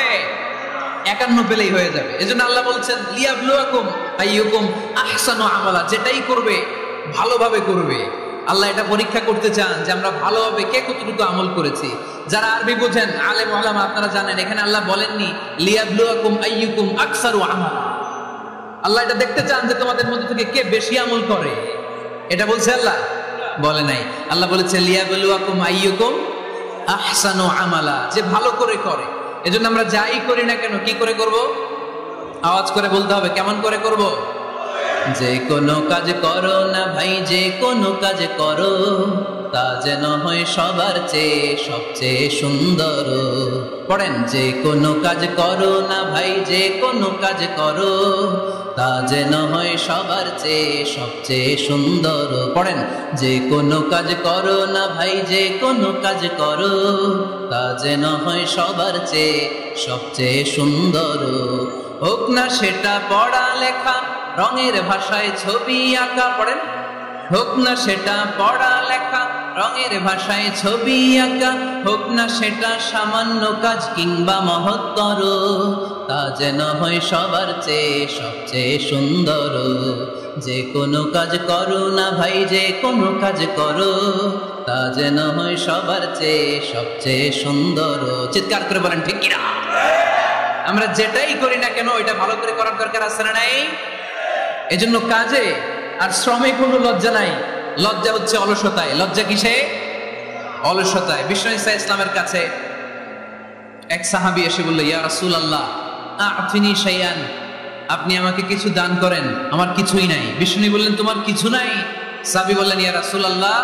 51 পেলেই হয়ে যাবে। এজন্য আল্লাহ বলছেন লিয়াবলুয়াকুম আইয়ুকুম আহসানু আমালা। যেটাই করবে ভালোভাবে করবে। আল্লাহ এটা পরীক্ষা করতে চান যে আমরা ভালোভাবে কে কতটুকু আমল করেছি। যারা আরবি বোঝেন আলেম ওলামা আপনারা জানেন, এখানে আল্লাহ বলেননি লিয়াবলুয়াকুম আইয়ুকুম আকসারু আমালা। আল্লাহ এটা দেখতে চান যে তোমাদের মধ্যে থেকে কে বেশি আমল করে। এটা বলছে আল্লাহ? বলে নাই। আল্লাহ বলেছে লিয়াবলুয়াকুম আইয়ুকুম আহসানু আমালা, যে ভালো করে করে। এজন্য আমরা যাই করি না কেন কি করে করব? আওয়াজ করে বলতে হবে। কেমন করে করব? যে কোনো কাজ করো না ভাই, যে কোনো কাজ করো তা যেন হয় সবার চেয়ে সবচেয়ে সুন্দর। পড়েন, যে কোনো কাজ করো না ভাই, যে কোনো কাজ করো তা যেন হয় সবার চেয়ে সবচেয়ে সুন্দর। পড়েন, যে কোনো কাজ করো না ভাই, যে কোনো কাজ করো তা যেন হয় সবার চেয়ে সবচেয়ে সুন্দর। হোক না সেটা পড়া লেখা, রঙের ভাষায় ছবি আঁকা। পড়েন, হোক না সেটা পড়া লেখা, রঙের ভাষায় ছবি আঁকা। হোক না সেটা সামান্য কাজ কিংবা মহত্তর, তা যেন হয় সবার চেয়ে সবচেয়ে সুন্দর। যে কোনো কাজ করো না ভাই, যে কোনো কাজ করো তা যেন হয় সবার চেয়ে সবচেয়ে সুন্দর। চিৎকার করে বলেন ঠিক কিনা? আমরা যেটাই করি না কেন এটা ভালো করে করার দরকার আছে না নাই? এজন্য কাজে আর শ্রমে কোনো লজ্জা নাই। লজ্জা হচ্ছে অলসতায়। লজ্জা কিসে? অলসতায়। বিষ্ণু ঈসা ইসলামের কাছে এক সাহাবী এসে বলল, ইয়া রাসূলুল্লাহ আ'তিনি শাইআন, আপনি আমাকে কিছু দান করেন, আমার কিছুই নাই। বিষ্ণু বললেন, তোমার কিছু নাই? সাহাবী বললেন, ইয়া রাসূলুল্লাহ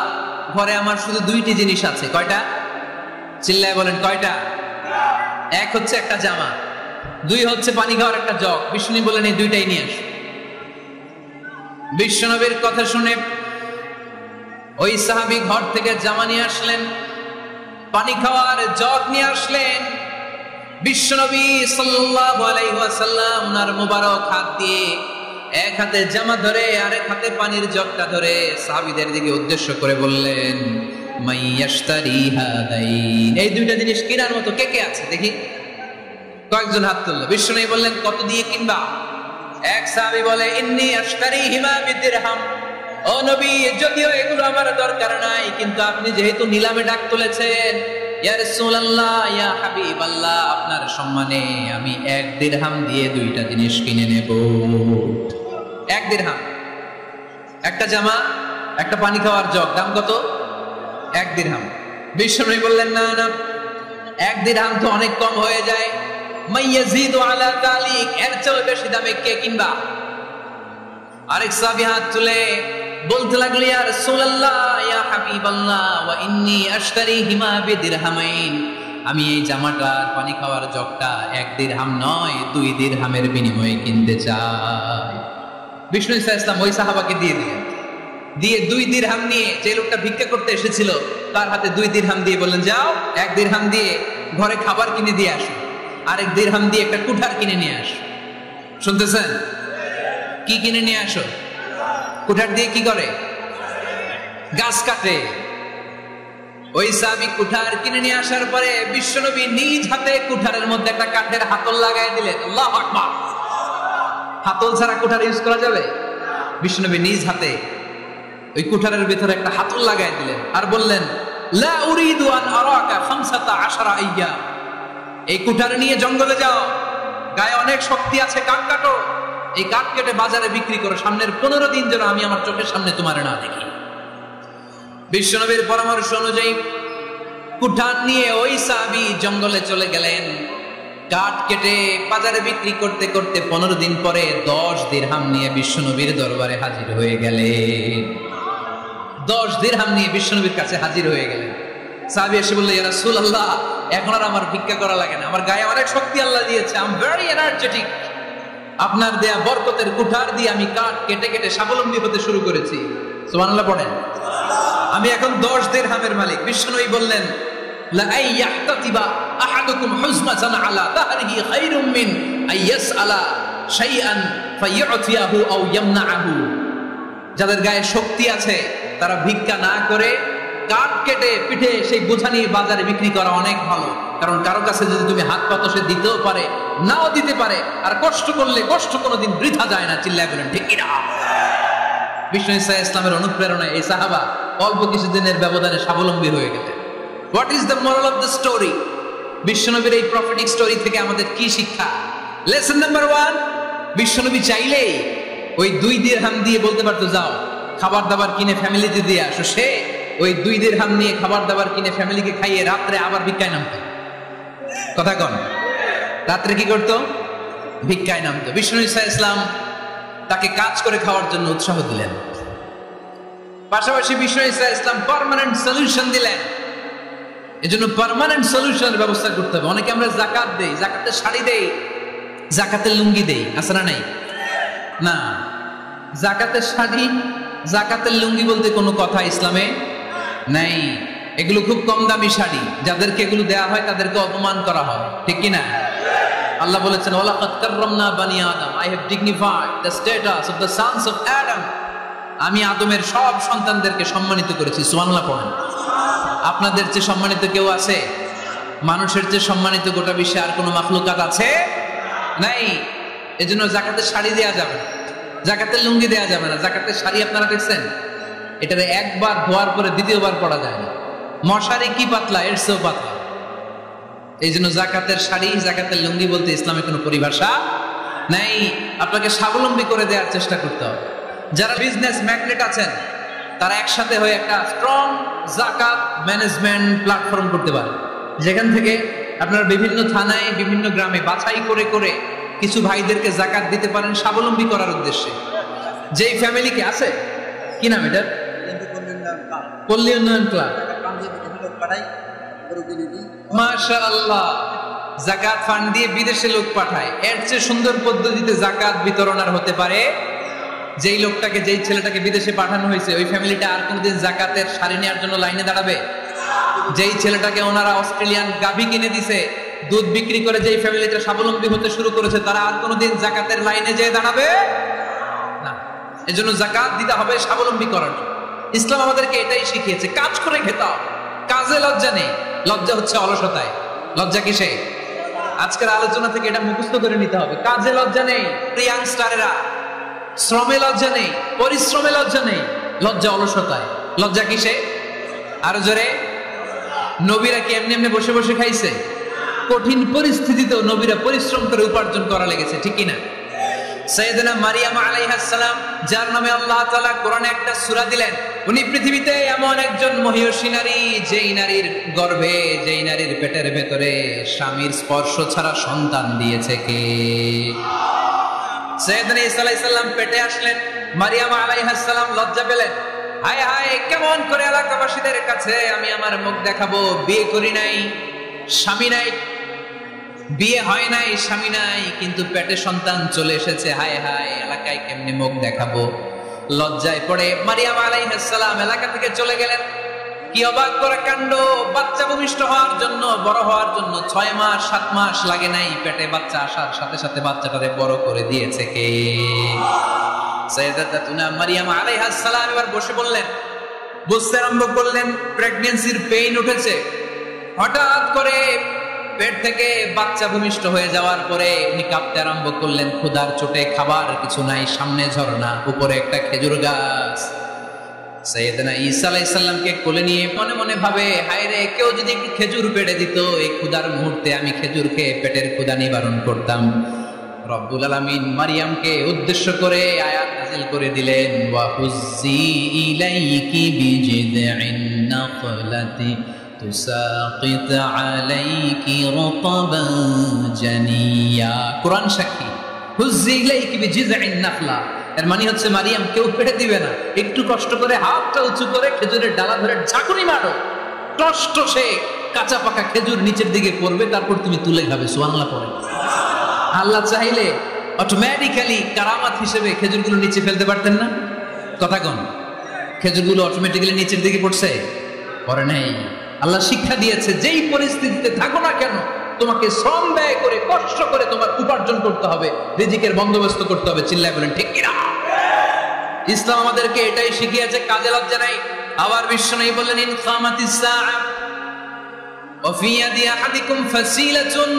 ঘরে আমার শুধু দুইটি জিনিস আছে। কয়টা? চিল্লায় বলেন কয়টা? এক হচ্ছে একটা জামা, দুই হচ্ছে পানি খাওয়ার একটা জগ। বিষ্ণু বললেন, এই দুইটাই নিয়ে আস। বিশ্বনবীর কথা শুনে ওই সাহাবী ঘর থেকে জামা নিয়ে আসলেন, পানি খাওয়ার জগ নিয়ে আসলেন। বিশ্বনবী সাল্লাল্লাহু আলাইহি ওয়াসাল্লাম ওনার মুবারক হাত দিয়ে এক হাতে জামা ধরে আরেক হাতে পানির জগটা ধরে সাহাবীদের দিকে উদ্দেশ্য করে বললেন, মাইয়াশতারি হাদাইন, এই দুইটা জিনিস কেনার মতো কে কে আছে দেখি? কয়েকজন হাত তুলল। বিশ্বনবী বললেন, কত দিয়ে কিনবা? এক সাহাবী বলে, ইন্নী আশতারিহিমা বিদিরহাম, ও নবী যদিও এগুলো আমার দরকার নাই, কিন্তু আপনি যেহেতু নিলামে ডাক তুলেছেন, ইয়া রাসূলুল্লাহ ইয়া হাবিবাল্লাহ, আপনার সম্মানে আমি 1 দিরহাম দিয়ে দুইটা জিনিস কিনে নেব। 1 দিরহাম, একটা জামা, একটা পানি খাওয়ার জগ, দাম কত? 1 দিরহাম। বিশ্বনবী বললেন, না না, 1 দিরহাম তো অনেক কম হয়ে যায়। মাইয়াজিদু আলা যালিক, এর চেয়ে বেশি দামে কে কিনবা? আরেক সাহাবী হাত তুলে বলতে লাগলো, ইয়া রাসূলুল্লাহ ইয়া হাবিবাল্লাহ ওয়া ইন্নী আশতারিহিমা বিদিরহামাইন, আমি এই জামাটা পানি খাওয়ার জগটা 1 দিরহাম নয় 2 দিরহামের বিনিময়ে কিনতে চাই। বিষ্ণু ঈসা ইসলাম ওই সাহাবাকে দিয়ে দিলেন। দিয়ে 2 দিরহাম নিয়ে, যে লোকটা ভিক্ষা করতে এসেছিল তার হাতে 2 দিরহাম দিয়ে বললেন, যাও 1 দিরহাম দিয়ে ঘরে খাবার কিনে দিয়ে আসো, আরেক দিরহাম দিয়ে একটা কুঠার কিনে নিয়ে আসো। শুনতেছেন? কি কিনে নিয়ে আসো? কুঠার দিয়ে কি করে? গাছ কাটে। ওই সাহাবী কুঠার কিনে নিয়ে আসার পরে বিশ্বনবী নিজ হাতে কুঠারের মধ্যে একটা কাঠের হাতল লাগাই দিলেন। আল্লাহু আকবার। হাতল ছাড়া কুঠার ইউজ করা যাবে? বিশ্বনবী নিজ হাতে ওই কুঠারের ভিতরে একটা হাতল লাগাই দিলেন আর বললেন, লা উরিদু আন আরাকা 15 আইয়াম, এই কুঠার নিয়ে জঙ্গলে যাও, গায়ে অনেক শক্তি আছে, কাঠ কাটো, এই কাঠ কেটে বাজারে বিক্রি করো, সামনের 15 দিন যেন আমি আমার চোখের সামনে তোমার না দেখি। বিশ্বনবীর পরামর্শ অনুযায়ী কুঠার নিয়ে ওই সাহাবী জঙ্গলে চলে গেলেন। কাঠ কেটে বাজারে বিক্রি করতে করতে 15 দিন পরে 10 দিরহাম নিয়ে বিশ্বনবীর দরবারে হাজির হয়ে গেলেন। 10 দিরহাম নিয়ে বিশ্বনবীর কাছে হাজির হয়ে গেলেন। সাহাবী এসে বললেন, ইয়া রাসূলুল্লাহ এখন আর আমার ভিক্ষা করা লাগে না, আমার গায়ে অনেক শক্তি আল্লাহ দিয়েছে, আই এম ভেরি এনার্জেটিক, আপনার দেয়া বরকতের কুঠার দিয়ে আমি কাঠ কেটে কেটে স্বাবলম্বী হতে শুরু করেছি। সুবহানাল্লাহ পড়েন। আমি এখন 10 দিরহামের মালিক। বিশ্বনবী বললেন, লা আইয়াহতাতিবা আহাদুকুম হুজমাতান আলা দাহরিহি খায়রুম মিন আইয়াসআলা শাইআন ফায়ু'তিয়াহু আও ইয়ামনাহু, যাদের গায়ে শক্তি আছে তারা ভিক্ষা না করে কাঠ কেটে পিঠে সেই বোঝা নিয়ে বাজারে বিক্রি করা অনেক ভালো। কারণ কারো কাছে যদি তুমি হাত পাতো সে দিতেও পারে, নাও দিতে পারে, আর কষ্ট করলে কষ্ট কোনোদিন বৃথা যায় না। চিল্লায় বলেন ঠিক কিনা? বিষ্ণু ঈসা ইসলামের অনুপ্রেরণায় এই সাহাবা অল্প কিছুদিনের ব্যবধানে স্বাবলম্বী হয়ে গেলেন। What is the moral of the story? বিশ্বনবীর এই প্রফেটিক স্টোরি থেকে আমাদের কি শিক্ষা? লেসন নাম্বার 1, বিশ্বনবী চাইলেই ওই 2 দিরহাম দিয়ে বলতে পারতো, যাও খাবার দাবার কিনে ফ্যামিলিতে দিয়ে আসো। সে ওই 2 দিরহাম নিয়ে খাবার দাবার কিনে ফ্যামিলিকে খাইয়ে রাত্রে আবার ভিক্ষায় নামতো। কথা কন, রাত্রে কি করতো? ভিক্ষায় নামতো। বিষ্ণু ঈসা ইসলাম তাকে কাজ করে খাওয়ার জন্য উৎসাহ দিলেন। পাশাপাশি বিশ্ব ইসলাম পার্মানেন্ট সলিউশন দিলেন। এজন্য পার্মানেন্ট সলিউশনের ব্যবস্থা করতে হবে। অনেকে আমরা যাকাত দেই, যাকাতের শাড়ি দেই, যাকাতের লুঙ্গি দেই, আছে না নাই? না, যাকাতের শাড়ি, যাকাতের লুঙ্গি বলতে কোনো কথা ইসলামে নাই। এগুলো খুব কম দামি শাড়ি, যাদেরকে এগুলো দেয়া হয় তাদেরকে অপমান করা হয়, ঠিক কি না? আল্লাহ বলেছেন, ওয়ালাকাদ কাররামনা বানি আদম, I have dignified the status of the sons of Adam. আমি আদমের সব সন্তানদেরকে সম্মানিত করেছি। সুবহানাল্লাহ পড়েন। আপনাদের চেয়ে সম্মানিত কেউ আছে? মানুষের চেয়ে সম্মানিত গোটা বিশ্বে আর কোনো মাখলুকাত আছে? নাই। এজন্য যাকাতের শাড়ি দেয়া যাবে না, যাকাতের লুঙ্গি দেয়া যাবে না। যাকাতের শাড়ি আপনারা দেখছেন, এটারে একবার ধোয়ার পরে দ্বিতীয়বার পরা যায় না। মশারি কি পাতলা, এর চেয়েও পাতলা। এই জন্য যাকাতের শাড়ি, যাকাতের লুঙ্গি বলতে ইসলামে কোনো পরিভাষা নাই। আপনাকে স্বাবলম্বী করে দেওয়ার চেষ্টা করতে হবে। যারা বিজনেস ম্যাগনেট আছেন, তারা একসাথে হয়ে একটা স্ট্রং যাকাত ম্যানেজমেন্ট প্ল্যাটফর্ম করতে পারে, যেখান থেকে আপনারা বিভিন্ন থানায়, বিভিন্ন গ্রামে বাছাই করে করে কিছু ভাইদেরকে যাকাত দিতে পারেন স্বাবলম্বী করার উদ্দেশ্যে। যেই ফ্যামিলিকে আছে, কি নাম এটা? পল্লী উন্নয়ন ক্লাব। মাশাআল্লাহ, যাকাত ফান্ড দিয়ে বিদেশে লোক পাঠায়। এর চেয়ে সুন্দর পদ্ধতিতে যাকাত বিতরণ আর হতে পারে? যেই লোকটাকে, যেই ছেলেটাকে বিদেশে পাঠানো হয়েছে, ওই ফ্যামিলিটা আর কোনোদিন যাকাতের শাড়ি নেওয়ার জন্য লাইনে দাঁড়াবে? যেই ছেলেটাকে ওনারা অস্ট্রেলিয়ান গাভী কিনে দিছে, দুধ বিক্রি করে যেই ফ্যামিলিটা স্বাবলম্বী হতে শুরু করেছে, তারা আর কোনোদিন যাকাতের লাইনে যেয়ে দাঁড়াবে না। এজন্য যাকাত দিতে হবে স্বাবলম্বী করার জন্য। ইসলাম আমাদেরকে এটাই শিখিয়েছে, কাজ করে খেতে হবে। কাজে লজ্জা নেই, লজ্জা হচ্ছে অলসতায়। লজ্জা কিসে? আজকের আলোচনা থেকে এটা মুখস্থ করে নিতে হবে। কাজে লজ্জা নেই, ইয়াংস্টারেরা। শ্রমে লজ্জা নেই, পরিশ্রমে লজ্জা নেই, লজ্জা অলসতায়। লজ্জা কিসে? আরো জোরে। নবীরা কি এমনি এমনি বসে বসে খাইছে? কঠিন পরিস্থিতিতেও নবীরা পরিশ্রম করে উপার্জন করা লেগেছে, ঠিক কিনা? সাইয়েদনা মারিয়াম আলাইহিস সালাম, যার নামে আল্লাহ তাআলা কোরআনে একটা সূরা দিলেন, উনি পৃথিবীতে এমন একজন মহিয়সী নারী, যেই নারীর গর্ভে, যেই নারীর পেটের ভেতরে স্বামীর স্পর্শ ছাড়া সন্তান দিয়েছে কে? সাইয়েদনা ঈসা আলাইহিস সালাম পেটে আসলেন। মারিয়াম আলাইহিস সালাম লজ্জা পেলেন। হায় হায়, কেমন করে এলাকাবাসীদের কাছে আমি আমার মুখ দেখাবো? বিয়ে করি নাই, স্বামী নাই, বিয়ে হয় নাই, স্বামী নাই, কিন্তু পেটে সন্তান চলে এসেছে। হায় হায়, এলাকায় কেমনে মুখ দেখাবো? লজ্জায় পড়ে মারিয়াম আলাইহিস সালাম এলাকা থেকে চলে গেলেন। কি অবাক করা কাণ্ড! বাচ্চা ভূমিষ্ঠ হওয়ার জন্য, বড় হওয়ার জন্য 6 মাস 7 মাস লাগে নাই, পেটে বাচ্চা আসার সাথে সাথে বাচ্চাটারে বড় করে দিয়েছে কে? সাইয়েদাতুনা মারিয়াম আলাইহিস সালাম এবার বসে বললেন, বুঝতে আরম্ভ করলেন প্রেগন্যান্সির পেইন উঠেছে। হঠাৎ করে পেট থেকে বাচ্চা ভূমিষ্ঠ হয়ে যাওয়ার পরে উনি কাঁপতে আরম্ভ করলেন। ক্ষুধার চোটে খাবার কিছু নাই, সামনে ঝর্ণা, উপরে একটা খেজুর গাছ। সাইয়েদনা ঈসা আলাইহিস সালামকে কোলে নিয়ে মনে মনে ভাবে, হায় রে, কেউ যদি একটু খেজুর পেড়ে দিত, এই ক্ষুধার মুহূর্তে আমি খেজুর খেয়ে পেটের ক্ষুধা নিবারণ করতাম। রব্বুল আলামিন মারিয়ামকে উদ্দেশ্য করে আয়াত নাযিল করে দিলেন, ওয়া হুজ্জি ইলাইকি বিজিদঈন নাখলাতি তুসাকিত আলাইকি রাতাবান জানিয়া। কোরআন সাক্ষী, হুজ্জি ইলাইকি বিজিদঈন নাখলা, এর মানে হচ্ছে মারিয়াম, কেউ পেড়ে দিবে না, একটু কষ্ট করে হাতটা উঁচু করে খেজুরের ডালা ধরে ঝাঁকুনি মারো, টসটসে কাঁচা পাকা খেজুর নিচের দিকে পড়বে, তারপর তুমি তুলে খাবে। সুবহানাল্লাহ পড়ে। আল্লাহ চাইলে অটোমেটিক্যালি কারামাত হিসেবে খেজুরগুলো নিচে ফেলতে পারতেন না? কথা কন, খেজুরগুলো অটোমেটিক্যালি নিচের দিকে পড়ছে? পড়ে নাই। আল্লাহ শিক্ষা দিয়েছে, যেই পরিস্থিতিতে থাকো না কেন, তোমাকে শ্রম ব্যয় করে, কষ্ট করে তোমার উপার্জন করতে হবে, রিজিকের বন্দোবস্ত করতে হবে। চিল্লায় বলেন ঠিক কিনা? ইসলাম আমাদেরকে এটাই শিখিয়েছে, কাজে লজ্জা নাই। আবার বিশ্বনবী বললেন, ইন কামাতিস সাআ ওয়া ফি ইয়াদি আহাদিকুম ফাসিলাতুন,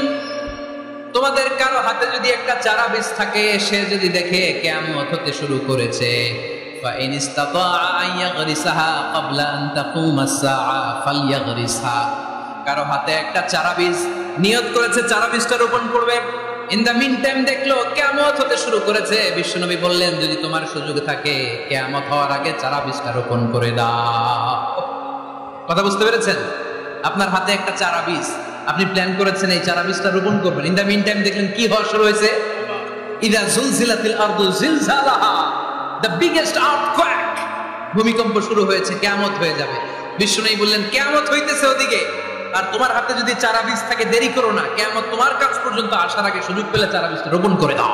তোমাদের কারো হাতে যদি একটা চারা বীজ থাকে, সে যদি দেখে কিয়ামত হতে শুরু করেছে, فإن استطاع أن يغرسها قبل أن تقوم الساعة فليغرسها, কারো হাতে একটা চারা বীজ নিয়ত করেছে, চারা বীজটা রোপণ করবে। ইন দা মিন টাইম দেখলো কিয়ামত হতে শুরু করেছে, বিশ্বনবী বললেন, যদি তোমার সুযোগ থাকে কিয়ামত হওয়ার আগে চারা বীজটা রোপণ করে দাও। কথা বুঝতে পেরেছেন? আপনার হাতে একটা চারা বীজ, আপনি প্ল্যান করেছেন এই চারা বীজটা রোপণ করবেন। ইন দা মিন টাইম দেখলেন কি হওয়া শুরু হয়েছে? ইযা জুলজিলাতিল আরদু জিলজালাহা, দ্য বিগেস্ট আর্থকোয়েক, ভূমিকম্প শুরু হয়েছে, কিয়ামত হয়ে যাবে। বিষ্ণু বললেন কিয়ামত হইতেছে ওদিকে, আর তোমার হাতে যদি চারা বীজ থাকে দেরি করো না, কিয়ামত তোমার কাছ পর্যন্ত আসার আগে সুযোগ পেলে চারা বীজটা রোপণ করে দাও।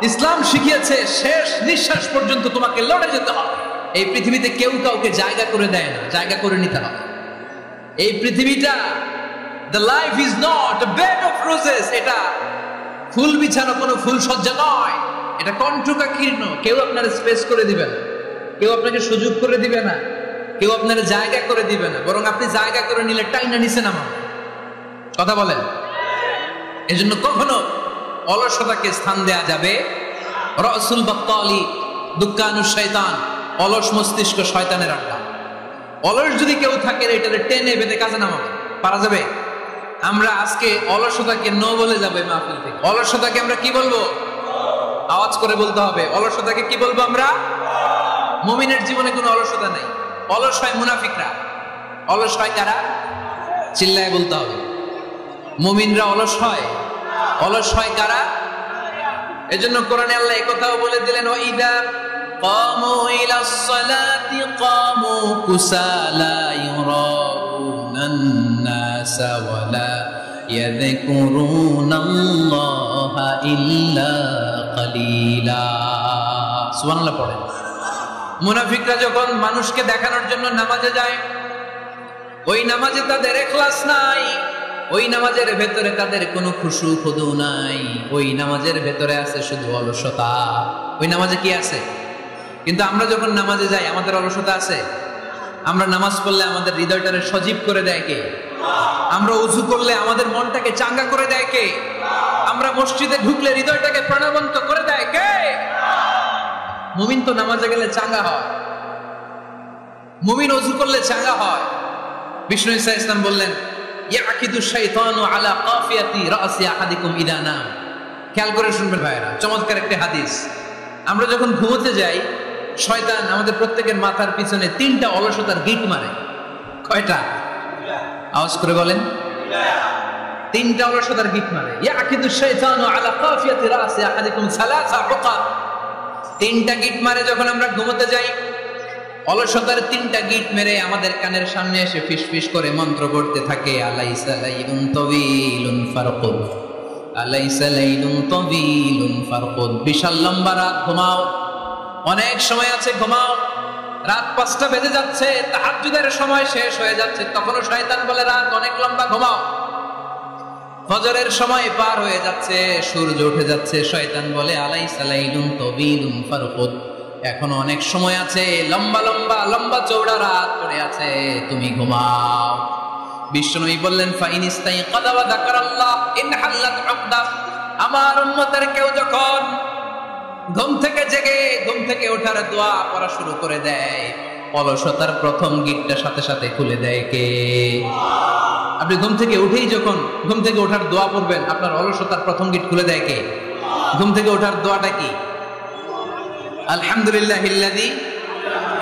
ইসলাম শিখিয়েছে শেষ নিঃশ্বাস পর্যন্ত তোমাকে লড়ে যেতে হবে। এই পৃথিবীতে কেউ কাউকে জায়গা করে দেয় না, জায়গা করে নিতে হবে। এই পৃথিবীটা, the life is not a bed of roses, এটা ফুল বিছানো কোনো ফুল সজ্জা নয়, এটা কণ্টকাকীর্ণ। কেউ আপনার স্পেস করে দিবে না, কেউ আপনাকে সুযোগ করে দিবে না, কেউ আপনার জায়গা করে দিবে না, বরং আপনি জায়গা করে নিলে টাইনা নিচে নামাবে। কথা বলেন। এজন্য কখনো অলসতাকে স্থান দেয়া যাবে। রাসূল বাত্তালি, দুক্কানুশ শয়তান, অলস মস্তিষ্ক শয়তানের আড্ডা। অলস যদি কেউ থাকে এটারে টেনে বেঁধে কাজে নামাবে, পারা যাবে? আমরা আজকে অলসতাকে নো বলে যাবো এই মাহফিল থেকে। অলসতাকে আমরা কি বলবো? আওয়াজ করে বলতে হবে। অলসতাকে কি বলবো আমরা? মুমিনের জীবনে কোনো অলসতা নাই। অলস হয় মুনাফিকরা। অলস হয় কারা? চিল্লায় বলতে হবে। মুমিনরা অলস হয়। অলস হয় কারা? এজন্য কোরআনে আল্লাহ এই কথাও বলে দিলেন, ওয়াইদা কামু ইলাস সালাতি কামু কুসালা ইউরাউনান নাসা ওয়ালা ইয়াযকুরুনাল্লাহা ইল্লা কালিলা। সুবহানাল্লাহ পড়েন। মুনাফিকরা যখন মানুষকে দেখানোর জন্য নামাজে যায়, ওই নামাজে তাদের ইখলাস নাই, ওই নামাজের ভেতরে তাদের কোনো খুশু খুদু নাই, ওই নামাজের ভেতরে আছে শুধু অলসতা। ওই নামাজে কি আছে? কিন্তু আমরা যখন নামাজে যাই আমাদের অলসতা আছে? আমরা নামাজ পড়লে আমাদের হৃদয়টাকে সজীব করে দেয় কে? আমরা ওযু করলে আমাদের মনটাকে চাঙ্গা করে দেয় কে? আমরা মসজিদে ঢুকলে হৃদয়টাকে প্রাণবন্ত করে দেয় কে? মুমিন তো নামাজে গেলে চাঙ্গা হয়, মুমিন ওযু করলে চাঙ্গা হয়। বিষ্ণু ঈসা ইসলাম বললেন, ইয়াকিদু শাইতানু আলা কাফিয়াতি রাসি আহাদিকুম ইদা নাম। খেয়াল করে শুনবেন ভাইরা, চমৎকার একটা হাদিস। আমরা যখন ঘুমোতে যাই, শয়তান আমাদের প্রত্যেকের মাথার পিছনে 3টা অলসতার গিট মারে। কয়টা? আওয়াজ করে বলেন। 3টা অলসতার গিট মারে। ইয়াকিদু শাইতানু আলা কাফিয়াতি রাসি আহাদিকুম সালাসা উকাদ। 3টা গিট মারে যখন আমরা ঘুমোতে যাই। অলসতার 3টা গিট মেরে আমাদের কানের সামনে এসে ফিসফিস করে মন্ত্র পড়তে থাকে, আলাইসা লাইলুন তাওয়িলুন ফারকুদ, আলাইসা লাইলুন তাওয়িলুন ফারকুদ। বিশাল লম্বা রাত, ঘুমাও। অনেক সময় আছে, ঘুমাও। রাত 5টা বেজে যাচ্ছে, তাহাজ্জুদের সময় শেষ হয়ে যাচ্ছে, তখনও শয়তান বলে রাত অনেক লম্বা, ঘুমাও। ফজরের সময় পার হয়ে যাচ্ছে, সূর্য উঠে যাচ্ছে, শয়তান বলে আলাইসা লাইলুন তাওয়িলুন ফারকুদ, এখন অনেক সময় আছে, লম্বা লম্বা লম্বা চৌড়া রাত পড়ে আছে, তুমি ঘুমাও। বিষ্ণুই বললেন, ফাইন ইস্তাইকাযা ওয়া যাকারাল্লাহ ইনহাল্লাত উকদা। আমার উম্মতের কেউ যখন ঘুম থেকে জেগে ঘুম থেকে ওঠার দোয়া পড়া শুরু করে দেয়, অলসতার প্রথম গিটটা সাথে সাথে খুলে দেয় কে? আপনি ঘুম থেকে উঠেই যখন ঘুম থেকে ওঠার দোয়া পড়বেন, আপনার অলসতার প্রথম গিট খুলে দেয় কে? ঘুম থেকে ওঠার দোয়াটা কি? আলহামদুলিল্লাহিল্লাযী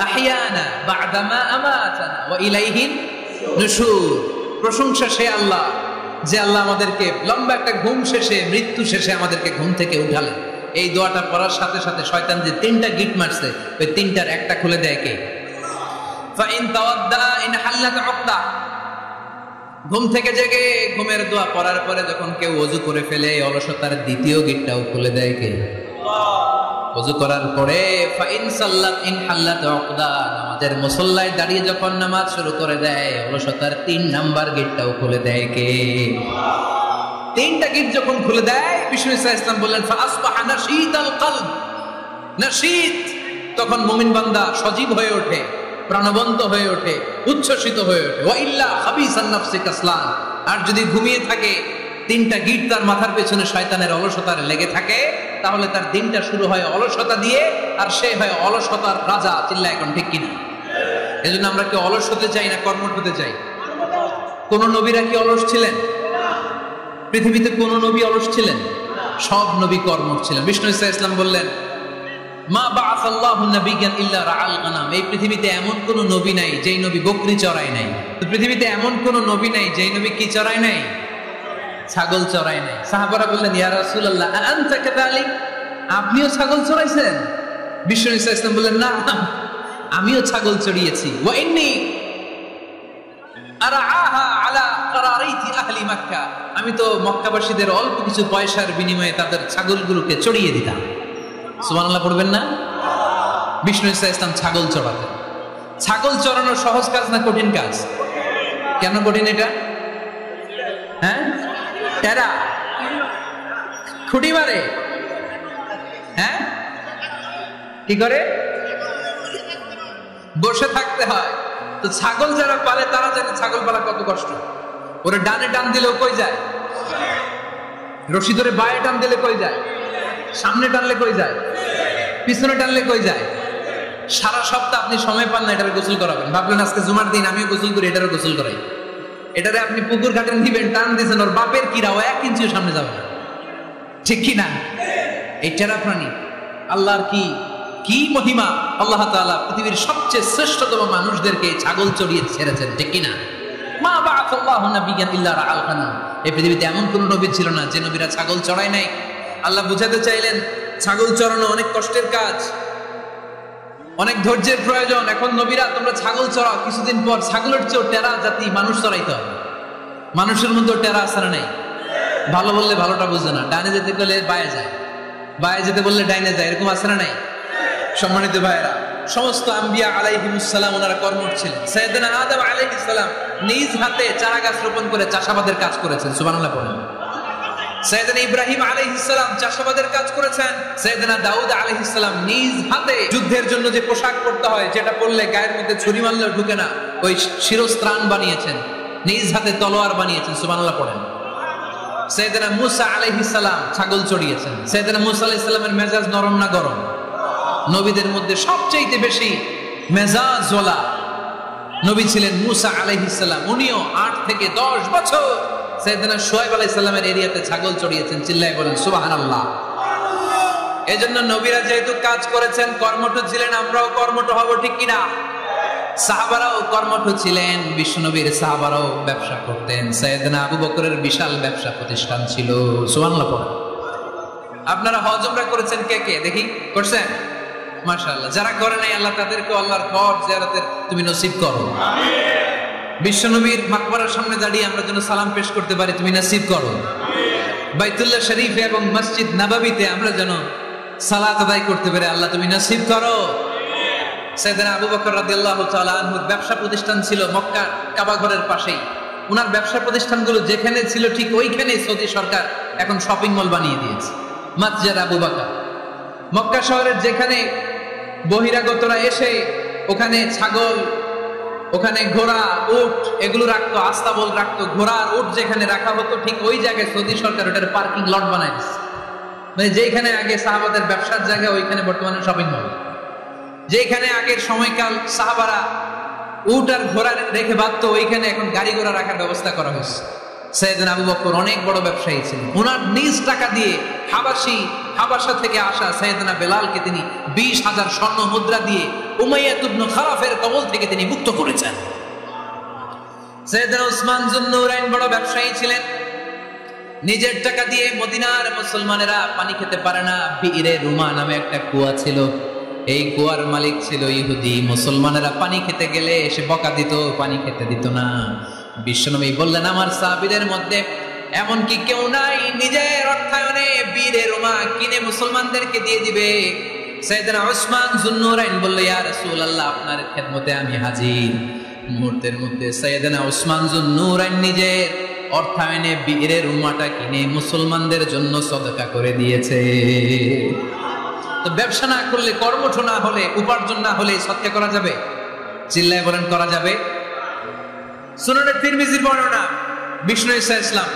আহইয়ানা বা'দা মা আমাতানা ওয়া ইলাইহিন নুশুর। প্রশংসা সে আল্লাহ, যে আল্লাহ আমাদেরকে লম্বা একটা ঘুম শেষে, মৃত্যু শেষে আমাদেরকে ঘুম থেকে উঠালেন। এই দোয়াটা পড়ার সাথে সাথে শয়তান যে 3টা গিট মারছে, ওই 3টার একটা খুলে দেয় কে? ফাইন তাওয়াদ্দা ইনহাল্লাত উকদা। ঘুম থেকে জেগে ঘুমের দোয়া পড়ার পরে যখন কেউ ওযু করে ফেলে, অলসতার দ্বিতীয় গিটটাও খুলে দেয় কে? ওযু করার পরে ফাইন সাল্লাত ইনহাল্লাত উকদা, নামাজের মুসল্লায় দাঁড়িয়ে যখন নামাজ শুরু করে দেয়, অলসতার 3 নাম্বার গেটটাও খুলে দেয় কে? 3টা গেট যখন খুলে দেয়, বিষ্ণু ঈসা ইসলাম বললেন, ফাসবাহা নাশীতাল কলব। নাশীত, তখন মুমিন বান্দা সজীব হয়ে ওঠে, প্রাণবন্ত হয়ে ওঠে, উচ্ছ্বসিত হয়ে ওঠে। ওয়া ইল্লা খাবিসান নাফসি কাসলান। আর যদি ঘুমিয়ে থাকে, 3টা গিট তার মাথার পেছনে শয়তানের অলসতার লেগে থাকে, তাহলে তার দিনটা শুরু হয় অলসতা দিয়ে, আর সে হয় অলসতার রাজা। চিল্লা এখন ঠিক কিনা? এজন্য আমরা কি অলস হতে চাই না কর্মঠ হতে চাই? কোন নবীরা কি অলস ছিলেন? পৃথিবীতে কোন নবী অলস ছিলেন? সব নবী কর্মঠ ছিলেন। বিষ্ণু ঈসা ইসলাম বললেন, মা বাআসাল্লাহু নাবিয়্যান ইল্লা রাআল গানাম। এই পৃথিবীতে এমন কোন নবী নাই যেই নবী বকরি চড়ায় নাই। তো পৃথিবীতে এমন কোন নবী নাই যেই নবী কি চড়ায় নাই? ছাগল চড়ায় নাই। সাহাবারা বললেন, ইয়া রাসূলুল্লাহ আনতা কাযালিক, আপনিও ছাগল চড়াইছেন? বিশ্ব নবী সাল্লাল্লাহু আলাইহি ওয়াসাল্লাম বললেন, না, আমিও ছাগল চড়িয়েছি। ওয়া ইন্নী আরআহা আলা কারারাইতি আহলি মক্কা, আমি তো মক্কাবাসীদের অল্প কিছু পয়সার বিনিময়ে তাদের ছাগলগুলোকে চড়িয়ে দিতাম। সুবহানাল্লাহ পড়বেন না? বিষ্ণু ইসা ইসলাম ছাগল চড়াতেন। ছাগল চড়ানো সহজ কাজ না কঠিন কাজ? কেন কঠিন এটা? হ্যাঁ, টেরা খুঁটি মারে। হ্যাঁ, কি করে? বসে থাকতে হয়। তো ছাগল যারা পালে তারা জানে ছাগল পালা কত কষ্ট। ওরে ডানে টান দিলেও কই যায়, রশি ধরে বায়ে টান দিলে কই যায়, সামনে টানলে কই যায়, পিছনে টানলে কই যায়। সারা সপ্তাহ আপনি সময় পান না এটারে গোসল করাবেন। ভাবলেন আজকে জুমার দিন আমিও গোসল করি, এটারে গোসল করাই। এটারে আপনি পুকুর ঘাটে নিবেন, টান দিয়েছেন, ওর বাপের কিরা ও 1 ইঞ্চিও সামনে যাবে না। ঠিক কি না? এই টেরা প্রাণী আল্লাহর কি মহিমা। আল্লাহ তাআলা পৃথিবীর সবচেয়ে শ্রেষ্ঠতম মানুষদেরকে ছাগল চড়িয়ে ছেড়েছেন। ঠিক কি না? মা বাআসাল্লাহু নাবিয়্যান ইল্লা রাআল গানাম, এই পৃথিবীতে এমন কোন নবী ছিল না যে নবীরা ছাগল চড়ায় নাই। আল্লাহ বুঝাতে চাইলেন ছাগল চড়ানো অনেক কষ্টের কাজ, অনেক ধৈর্যের প্রয়োজন। এখন নবীরা তোমরা ছাগল চড়াও, কিছুদিন পর ছাগলের চেয়েও টেরা জাতি মানুষ চড়াইতে হবে। মানুষের মধ্যে টেরা আছে না নাই? ভালো বললে ভালোটা বুঝে না, ডানে যেতে গেলে বায়ে যায়, বায়ে যেতে বললে ডাইনে যায়, এরকম আছে না নাই? সম্মানিত ভাইয়েরা, সমস্ত আম্বিয়া আলাইহিমুস সালাম ওনারা কর্মঠ ছিলেন। সাইয়েদনা আদম আলাইহিস সালাম নিজ হাতে চারা গাছ রোপণ করে চাষাবাদের কাজ করেছেন। সুবহানাল্লাহ পড়েন। সাইয়েদনা ইব্রাহিম আলাইহিস সালাম চাষাবাদের কাজ করেছেন। সাইয়েদনা দাউদ আলাইহিস সালাম নিজ হাতে যুদ্ধের জন্য যে পোশাক পরতে হয়, যেটা পরলে গায়ের মধ্যে ছুরি মারলেও ঢুকে না, ওই শিরস্ত্রাণ বানিয়েছেন, নিজ হাতে তলোয়ার বানিয়েছেন। সুবহানাল্লাহ পড়েন। সাইয়েদনা মূসা আলাইহিস সালাম ছাগল চড়িয়েছেন। সাইয়েদনা মূসা আলাইহিস সালামের মেজাজ নরম না গরম? নবীদের মধ্যে সবচেয়ে বেশি মেজাজওয়ালা নবী ছিলেন মূসা আলাইহিস সালাম। উনিও 8 থেকে 10 বছর সাইয়েদনা শুআয়ব আলাইহিস সালামের এরিয়াতে ছাগল চড়িয়েছেন। চিল্লায় বলেন সুবহানাল্লাহ। এজন্য নবীরা যেহেতু কাজ করেছেন, কর্মঠ ছিলেন, আমরাও কর্মঠ হব। ঠিক কিনা? সাহাবারাও কর্মঠ ছিলেন, বিশ্বনবীর সাহাবারাও ব্যবসা করতেন। সাইয়েদনা আবু বকরের বিশাল ব্যবসা প্রতিষ্ঠান ছিল। সুবহানাল্লাহ পড়েন। আপনারা হজ উমরা করেছেন কে কে? দেখি করছেন? মাশাআল্লাহ। যারা করে নাই আল্লাহ তাদেরকে আল্লাহর ঘর জিয়ারতের তুমি নসিব করো। আমিন। বিশ্বনবীর মাকবারার সামনে দাঁড়িয়ে আমরা যেন সালাম পেশ করতে পারি, তুমি নসিব করো। আমিন। বাইতুল্লাহ শরীফে এবং মসজিদ নববীতে আমরা যেন সালাত আদায় করতে পারি, আল্লাহ তুমি নসিব করো। আমিন। সাইয়েদনা আবু বকর রাদিয়াল্লাহু তাআলা আনহুর ব্যবসা প্রতিষ্ঠান ছিল মক্কা কাবা ঘরের পাশেই। উনার ব্যবসা প্রতিষ্ঠানগুলো যেখানে ছিল ঠিক ওইখানে সৌদি সরকার এখন শপিং মল বানিয়ে দিয়েছে, মসজিদ আবু বকর। মক্কা শহরের যেখানে বহিরাগতরা এসে ওখানে ছাগল, ওখানে ঘোড়া, উট এগুলো রাখতো, আস্তাবল রাখতো, ঘোড়া আর উট যেখানে রাখা হতো ঠিক ওই জায়গায় সৌদি সরকার ওটার পার্কিং লট বানাই দিচ্ছে। মানে যেখানে আগে সাহাবাদের ব্যবসার জায়গা, ওইখানে বর্তমানে শপিং মল। যেখানে আগের সময়কাল সাহাবারা উট আর ঘোড়া রেখে বাঁধতো, ওইখানে এখন গাড়ি ঘোড়া রাখার ব্যবস্থা করা হয়েছে। সাইয়েদনা আবু বকর অনেক বড় ব্যবসায়ী ছিলেন। ওনার নিজ টাকা দিয়ে হাবাসা থেকে আসা সাইয়েদনা বেলালকে তিনি 20,000 স্বর্ণ মুদ্রা দিয়ে উমাইয়া ইবনে খালাফের কবল থেকে তিনি মুক্ত করেছেন। সাইয়েদনা উসমান যুন্নুরাইন বড় ব্যবসায়ী ছিলেন। নিজের টাকা দিয়ে মদিনার মুসলমানেরা পানি খেতে পারে না, বিরে রুমা নামে একটা কুয়া ছিল, এই কুয়ার মালিক ছিল ইহুদি। মুসলমানেরা পানি খেতে গেলে এসে বকা দিত, পানি খেতে দিত না। বিশ্বনবী বললেন আমার সাহাবীদের মধ্যে এমন কি কেউ নাই নিজের অর্থায়নে বীরে রোমা কিনে মুসলমানদেরকে দিয়ে দিবে? সাইয়েদনা উসমান যুন্নুরাইন বলল ইয়া রাসূলুল্লাহ, আপনার খেদমতে আমি হাজির। মুহূর্তের মধ্যে সাইয়েদনা উসমান যুন্নুরাইন নিজের অর্থায়নে বীরে রোমাটা কিনে মুসলমানদের জন্য সদকা করে দিয়েছে। তো ব্যবসা না করলে, কর্মঠ না হলে, উপার্জন না হলে সদকা করা যাবে? চিল্লায় বলেন করা যাবে। সুনানে তিরমিজির বর্ণনা, বিষ্ণু ঈসা ইসলাম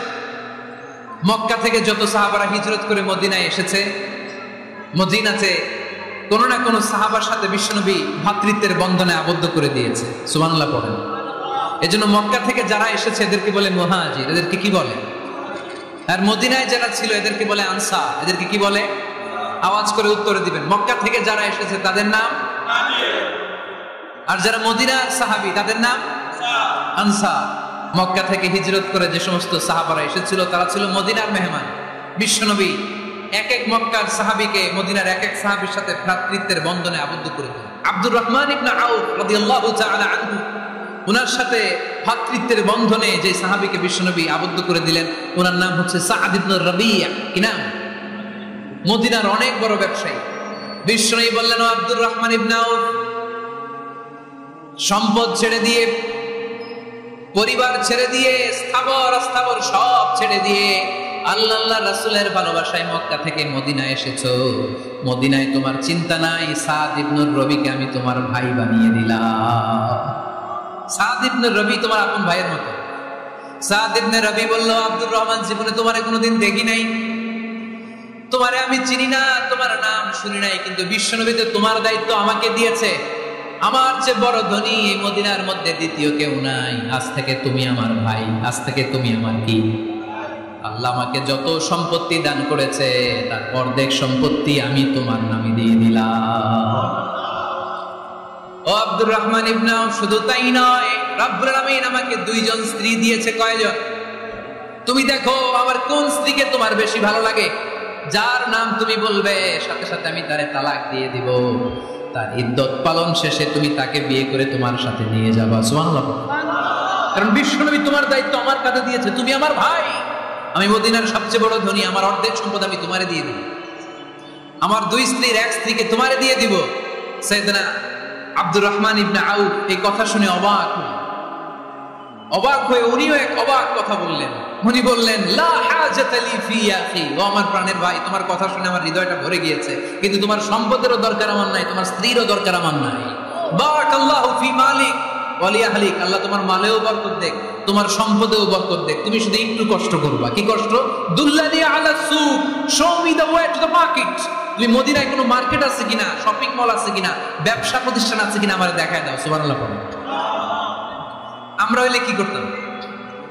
মক্কা থেকে যত সাহাবারা হিজরত করে মদিনায় এসেছে, মদিনাতে কোনো না কোনো সাহাবার সাথে বিশ্বনবী ভ্রাতৃত্বের বন্ধনে আবদ্ধ করে দিয়েছে। সুবহানাল্লাহ পড়েন। এজন্য মক্কা থেকে যারা এসেছে এদেরকে বলে মুহাজির। এদেরকে কি বলে? আর মদিনায় যারা ছিল এদেরকে বলে আনসার। এদেরকে কি বলে? আওয়াজ করে উত্তরে দিবেন। মক্কা থেকে যারা এসেছে তাদের নাম, আর যারা মদিনার সাহাবী তাদের নাম আনসার। মক্কা থেকে হিজরত করে যে সমস্ত সাহাবারা এসেছিল তারা ছিল মদিনার মেহমান। বিশ্বনবী এক এক মক্কার সাহাবীকে মদিনার এক এক সাহাবীর সাথে ভ্রাতৃত্বের বন্ধনে আবদ্ধ করে দিলেন। আব্দুর রহমান ইবনে আউফ রাদিয়াল্লাহু তাআলা আনহু, ওনার সাথে ভ্রাতৃত্বের বন্ধনে যে সাহাবীকে বিশ্বনবী আবদ্ধ করে দিলেন, ওনার নাম হচ্ছে সাআদ ইবনে রাবিয়া। কি নাম? মদিনার অনেক বড় ব্যবসায়ী। বিশ্বনবী বললেন, ও আব্দুর রহমান ইবনে আউফ, সম্পদ ছেড়ে দিয়ে, পরিবার ছেড়ে দিয়ে, স্থাবর অস্থাবর সব ছেড়ে দিয়ে আল্লাহ রাসূলের ভালোবাসায় মক্কা থেকে মদিনায় এসেছো। মদিনায় তোমার চিন্তা নাই, সাদ ইবনে রবিকে আমি তোমার ভাই বানিয়ে দিলাম। সাদ ইবনে রবি তোমার আপন ভাইয়ের মতো। সাদ ইবনে রবি বলল, আব্দুর রহমান, জীবনে তোমারে কোনোদিন দেখি নাই, তোমারে আমি চিনি না, তোমার নাম শুনি নাই, কিন্তু বিশ্বনবী তো তোমার দায়িত্ব আমাকে দিয়েছে। আমার চেয়ে বড় ধনী এই মদিনার মধ্যে দ্বিতীয় কেউ নাই। আজ থেকে তুমি আমার ভাই, আজ থেকে তুমি আমার কি। আল্লাহ আমাকে যত সম্পত্তি দান করেছে তার অর্ধেক সম্পত্তি আমি তোমার নামে দিয়ে দিলাম। ও আব্দুর রহমান ইবনে আউফ, শুধু তাই নয়, রব্বুল আলামিন আমাকে দুইজন স্ত্রী দিয়েছে। কয়জন? তুমি দেখো আমার কোন স্ত্রীকে তোমার বেশি ভালো লাগে, যার নাম তুমি বলবে সাথে সাথে আমি তারে তালাক দিয়ে দিব। তার ইদ্দত পালন শেষে তুমি তাকে বিয়ে করে তোমার সাথে নিয়ে যাবা। সুবহানাল্লাহ। কারণ বিশ্বনবী তোমার দায়িত্ব আমার কাছে দিয়েছে, তুমি আমার ভাই, আমি মদিনার সবচেয়ে বড় ধনী, আমার অর্ধেক সম্পদ আমি তোমারে দিয়ে দিব। আমার দুই স্ত্রীর এক স্ত্রীকে তোমারে দিয়ে দিব। সাইয়েদনা আব্দুর রহমান ইবনে আউফ এই কথা শুনে অবাক হয়ে উনিও এক অবাক কথা বললেন। উনি বললেন, লা হাজাতা লি ফি আখি, ও আমার প্রাণের ভাই, তোমার কথা শুনে আমার হৃদয়টা ভরে গিয়েছে, কিন্তু তোমার সম্পদেরও দরকার আমার নাই, তোমার স্ত্রীরও দরকার আমার নাই। বারাকাল্লাহু ফি মালিক ওয়া লি আহলিক, আল্লাহ তোমার মালেও বরকত দেখ, তোমার সম্পদেও বরকত দেখ, তুমি শুধু একটু কষ্ট করবা। কি কষ্ট? দুল্লানি আলা সুক, show me the way to the market. তুমি মদিনায় কোনো মার্কেট আছে কিনা, শপিং মল আছে কিনা, ব্যবসা প্রতিষ্ঠান আছে কিনা আমারে দেখায় দাও। সুবহানাল্লাহ। আমরা হইলে কি করতাম?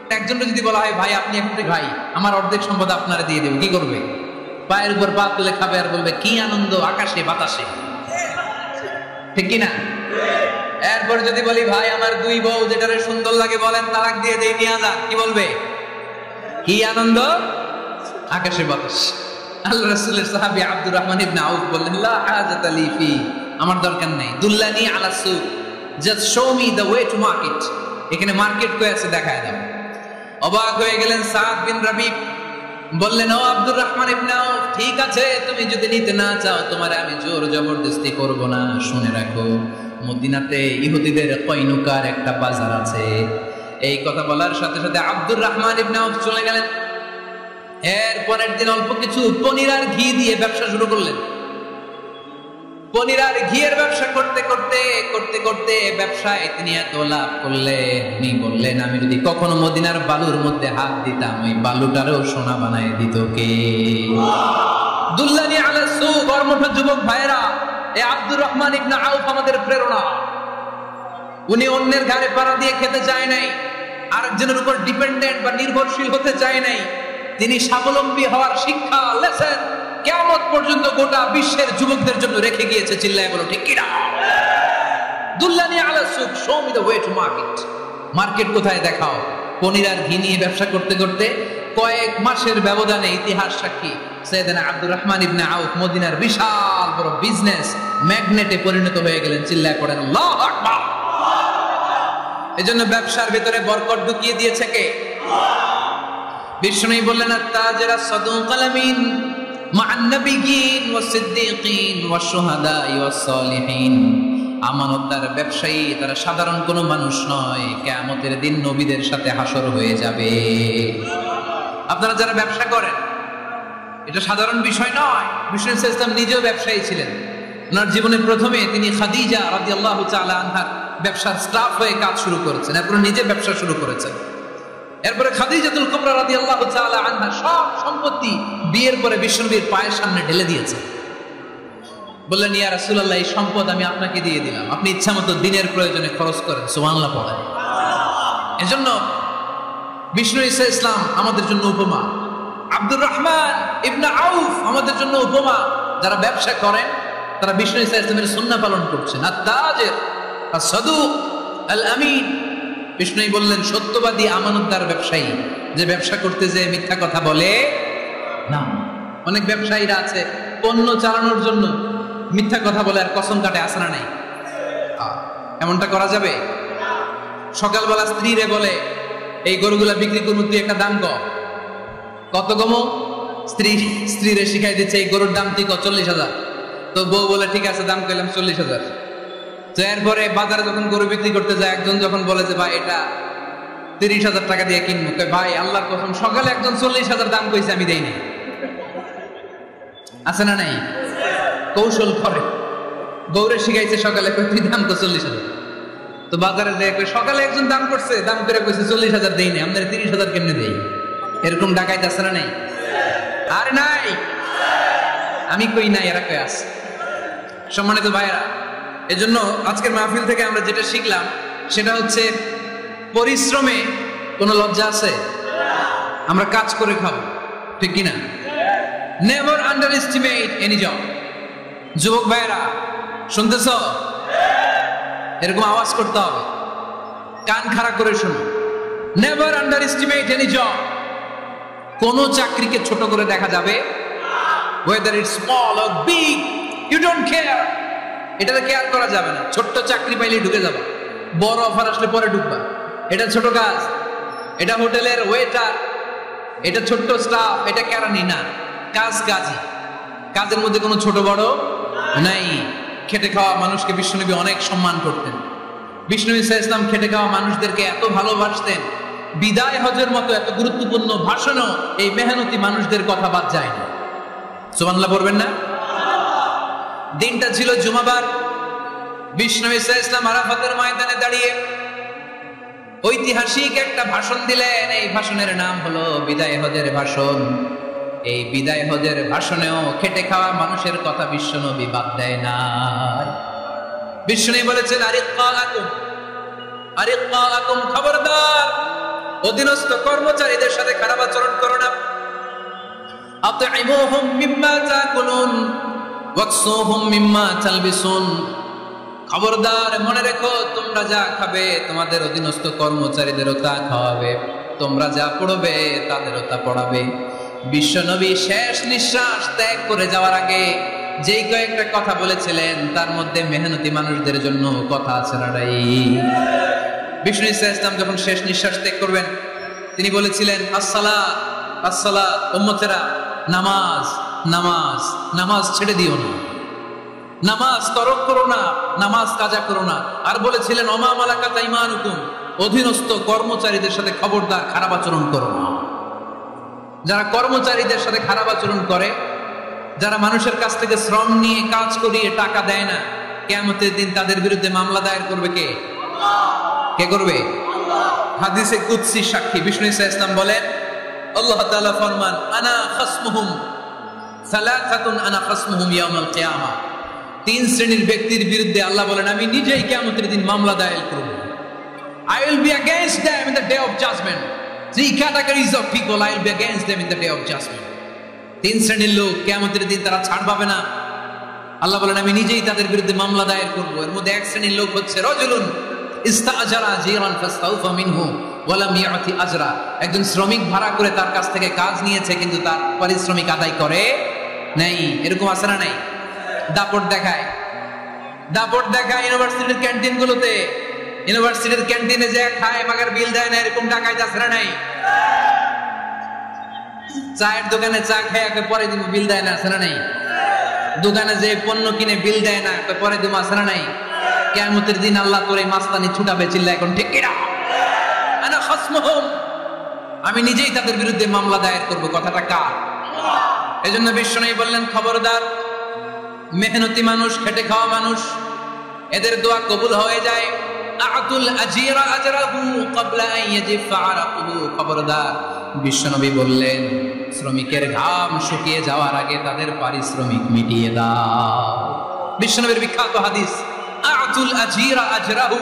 একজনকে যদি বলা হয়, ভাই আপনি একটা ভাই, আমার অর্ধেক সম্পদ আপনারা দিয়ে দেব, কি করবে? পায়ের উপর পা তুলে খাবে আর বলবে, কি আনন্দ আকাশে বাতাসে। ঠিক কিনা? এরপর যদি বলি, ভাই আমার দুই বউ, যেটারে সুন্দর লাগে বলেন তালাক দিয়ে দেই, নিয়ে যান, কি বলবে? কি আনন্দ আকাশে বাতাস। আল্লাহ রাসূলের সাহাবী আব্দুর রহমান ইবনে আউফ বললেন, লা হাজাতা লি ফি, আমার দরকার নেই। দুল্লানি আলা সুক, just show me the way to market. এখানে মার্কেট কই আছে দেখায় দাও। অবাক হয়ে গেলেন সাদ বিন রাবি, বললেন, ও আব্দুর রহমান ইবনে আউফ, ঠিক আছে, তুমি যদি নিতে না চাও তোমারে আমি জোর জবরদস্তি করব না। শুনে রাখো, মদিনাতে ইহুদিদের কয়নুকার একটা বাজার আছে। এই কথা বলার সাথে সাথে আব্দুর রহমান ইবনে আউফ চলে গেলেন। এর পরের দিন অল্প কিছু পনির আর ঘি দিয়ে ব্যবসা শুরু করলেন। পনির আর ঘিয়ের ব্যবসা করতে করতে করতে করতে ব্যবসায় তিনি এত লাভ করলেন, উনি বললেন, আমি যদি কখনো মদিনার বালুর মধ্যে হাত দিতাম, ওই বালুটারও সোনা বানায় দিত কে? দুল্লানি আলা সুক। কর্মঠ যুবক ভাইরা, এই আব্দুর রহমান ইবনে আউফ আমাদের প্রেরণা। উনি অন্যের ঘাড়ে পাড়া দিয়ে খেতে চায় নাই, আরেকজনের উপর ডিপেন্ডেন্ট বা নির্ভরশীল হতে চায় নাই। তিনি স্বাবলম্বী হওয়ার শিক্ষা, লেসন কিয়ামত পর্যন্ত গোটা বিশ্বের যুবকদের জন্য রেখে গিয়েছে। চিল্লায় বলো ঠিক কিনা? দুল্লানি আলা সুক, show me the way to market. Market কোথায় দেখাও। পনির আর ঘি নিয়ে ব্যবসা করতে করতে কয়েক মাসের ব্যবধানে ইতিহাস সাক্ষী, সাইয়েদনা আব্দুর রহমান ইবনে আউফ মদিনার বিশাল বড় বিজনেস ম্যাগনেটে পরিণত হয়ে গেলেন। চিল্লায় পড়েন আল্লাহু আকবার। এজন্য ব্যবসার ভিতরে বরকত ঢুকিয়ে দিয়েছে কে? বিষ্ণু বললেন, আত-তাজিরা সাদুকাল আমিন মা'আন নাবিয়্যিন ওয়াস সিদ্দীকিন ওয়াশ শুহাদা'i ওয়াস সালিহিন। আমানতদার ব্যবসায়ী, তারা সাধারণ কোনো মানুষ নয়, কিয়ামতের দিন নবীদের সাথে হাসর হয়ে যাবে। আপনারা যারা ব্যবসা করেন, এটা সাধারণ বিষয় নয়। বিষ্ণু ইসলাম নিজেও ব্যবসায়ী ছিলেন। ওনার জীবনের প্রথমে তিনি খাদিজা রাদিয়াল্লাহু তাআলা আনহার ব্যবসার স্টাফ হয়ে কাজ শুরু করেছেন, এরপর নিজে ব্যবসা শুরু করেছেন। এরপরে খাদিজাতুল কুবরা রাদিয়াল্লাহু তাআলা আনহা সব সম্পত্তি বিয়ের পরে বিশ্বনবীর পায়ের সামনে ঢেলে দিয়েছেন। বললেন, ইয়া রাসূলুল্লাহ, এই সম্পদ আমি আপনাকে দিয়ে দিলাম, আপনি ইচ্ছামতো দিনের প্রয়োজনে খরচ করেন। সুবহানাল্লাহ পড়েন। এজন্য বিষ্ণু ইসলাম আমাদের জন্য উপমা, আব্দুর রহমান ইবনে আউফ আমাদের জন্য উপমা। যারা ব্যবসা করেন তারা বিষ্ণু ইসলামের সুন্নাহ পালন করছেন। আত-তাজির আস-সাদুক আল-আমিন। বিষ্ণু বললেন, সত্যবাদী আমানতদার ব্যবসায়ী, যে ব্যবসা করতে যে মিথ্যা কথা বলে না। অনেক ব্যবসায়ীরা আছে পণ্য চালানোর জন্য মিথ্যা কথা বলে আর কসম কাটে, আছে না নাই? এমনটা করা যাবে? সকালবেলা স্ত্রীরে বলে এই গরুগুলা বিক্রি করবো, তুই একটা দাম কত কমো? স্ত্রীরে শিখাই দিচ্ছে এই গরুর দাম তুই 40,000। তো বউ বলে ঠিক আছে, দাম কইলাম 40,000। তো এরপরে বাজারে যখন গরু বিক্রি করতে যায়, একজন যখন বলে যে ভাই এটা 30,000 টাকা দিয়ে কিনবো, ভাই আল্লাহর কসম সকালে একজন 40,000 দাম কইছে, আমি দেই নাই। আছে না নাই? কৌশল করে গৌরে শিখাইছে সকালে, তুই দাম তো 40,000। তো বাজারে যায় সকালে একজন দাম করছে, দাম করে কইছে 40,000 দেই নাই, আমাদের 30,000 কেমনে দেই? এরকম ডাকাইতে আছে না নাই? আর নাই, আমি কই নাই, এরা কই আছে। সম্মানিত ভাইরা, এজন্য আজকের মাহফিল থেকে আমরা যেটা শিখলাম সেটা হচ্ছে পরিশ্রমে কোনো লজ্জা আছে? আমরা কাজ করে খাবো, ঠিক কিনা? Never under estimate any job. যুবক ভাইরা শুনতেছ? এরকম আওয়াজ করতে হবে, কান খাড়া করে শোনো। Never under estimate any job. কোন চাকরিকে ছোট করে দেখা যাবে, whether it's small or big, you don't care. এটাতে কেয়ার করা যাবে না। ছোট্ট চাকরি পাইলে ঢুকে যাবা, বড় অফার আসলে পরে ঢুকবা। এটা ছোট কাজ, এটা হোটেলের ওয়েটার, এটা ছোট্ট স্টাফ, এটা কেরানি না, কাজ কাজই। কাজের মধ্যে কোনো ছোট বড় নাই। খেটে খাওয়া মানুষকে বিশ্বনবী অনেক সম্মান করতেন। বিষ্ণু ঈসা ইসলাম খেটে খাওয়া মানুষদেরকে এত ভালোবাসতেন, বিদায় হজের মতো এত গুরুত্বপূর্ণ ভাষণও এই মেহনতি মানুষদের কথা বাদ যায় না। সুবহানাল্লাহ পড়বেন না? দিনটা ছিল জুমাবার। বিষ্ণু ঈসা ইসলাম আরাফাতের ময়দানে দাঁড়িয়ে ঐতিহাসিক একটা ভাষণ দিলেন। এই ভাষণের নাম হলো বিদায় হজের ভাষণ। এই বিদায় হজের ভাষণেও খেটে খাওয়া মানুষের কথা বিশ্বনবী বাদ দেয় না। বিশ্বনবী বলেছেন, আরিক্কালাকুম, খবরদার, অধীনস্থ কর্মচারীদের সাথে খারাপ আচরণ করো না। আতঈমুহুম মিম্মা তাকুলুন ওয়াকসুহুম মিম্মা তালবিসুন। খবরদার, মনে রেখো, তোমরা যা খাবে তোমাদের অধীনস্থ কর্মচারীদেরও তা খাওয়াবে, তোমরা যা পড়বে তাদেরও তা পড়াবে। বিশ্বনবী শেষ নিঃশ্বাস ত্যাগ করে যাওয়ার আগে যেই কয়েকটা কথা বলেছিলেন তার মধ্যে মেহনতি মানুষদের জন্য কথা আছে না নাই? বিষ্ণু ঈসা ইসলাম যখন শেষ নিঃশ্বাস ত্যাগ করবেন, তিনি বলেছিলেন, আসসালাত আসসালাত, উম্মতেরা নামাজ নামাজ নামাজ ছেড়ে দিও না, নামাজ তরক করো না, নামাজ কাজা করো না। আর বলেছিলেন, ওমা মালাকাত আইমানুকুম, অধীনস্থ কর্মচারীদের সাথে খবরদার খারাপ আচরণ করো না। যারা কর্মচারীদের সাথে খারাপ আচরণ করে, যারা মানুষের কাছ থেকে শ্রম নিয়ে কাজ করিয়ে টাকা দেয় না, কিয়ামতের দিন তাদের বিরুদ্ধে মামলা দায়ের করবে কে? কে করবে? হাদিসে কুদসি সাক্ষী বিষ্ণু ঈসা ইসলাম বলেন, আল্লাহ তাআলা ফরমান, আনা খাসমুহুম সালাসাতুন আনা খাসমুহুম ইয়াউমাল কিয়ামা। তিন শ্রেণীর ব্যক্তির বিরুদ্ধে আল্লাহ বলেন, আমি নিজেই কিয়ামতের দিন মামলা দায়ের করব। I will be against them in the day of judgment. Three categories of people, I will be against them in the day of judgment. তিন শ্রেণীর লোক কিয়ামতের দিন তারা ছাড় পাবে না। আল্লাহ বলেন, আমি নিজেই তাদের বিরুদ্ধে মামলা দায়ের করব। এর মধ্যে এক শ্রেণীর লোক হচ্ছে রাজুলুন ইস্তাআজারা জিরান ফাস্তাউফা মিনহু ওয়া লাম ইয়াতি আজরা। একজন শ্রমিক ভাড়া করে তার কাছ থেকে কাজ নিয়েছে, কিন্তু তার পারিশ্রমিক আদায় করে নাই। এরকম আছে না নাই? দাপট দেখায়, দাপট দেখায় ইউনিভার্সিটির ক্যান্টিনগুলোতে। ইউনিভার্সিটির ক্যান্টিনে যে খায় মাগার বিল দেয় না, এরকম ডাকাইত আছে না নাই? চায়ের দোকানে চা খেয়ে পরে দিব, বিল দেয় না, আছে না নাই? দোকানে যে পণ্য কিনে বিল দেয় না, পরে দিব, আছে না নাই? কিয়ামতের দিন আল্লাহ তোর এই মাস্তানি ছুটাবে, চিল্লা এখন ঠিক কিনা? আনা খাসমুহুম, আমি নিজেই তাদের বিরুদ্ধে মামলা দায়ের করব। কথাটা কার? এজন্য বিশ্বনবী বললেন, খবরদার, মেহনতি মানুষ, খেটে খাওয়া মানুষ, এদের দোয়া কবুল হয়ে যায়। আতুল আজিরা আজরাহু ক্বাবলা আন ইয়াজিফা আরাকুহু। খবরদার, বিশ্বনবী বললেন, শ্রমিকের ঘাম শুকিয়ে যাওয়ার আগে তাদের পারিশ্রমিক মিটিয়ে দাও। বিশ্বনবীর বিখ্যাত হাদিস, আতুল আজিরা আজরাহু।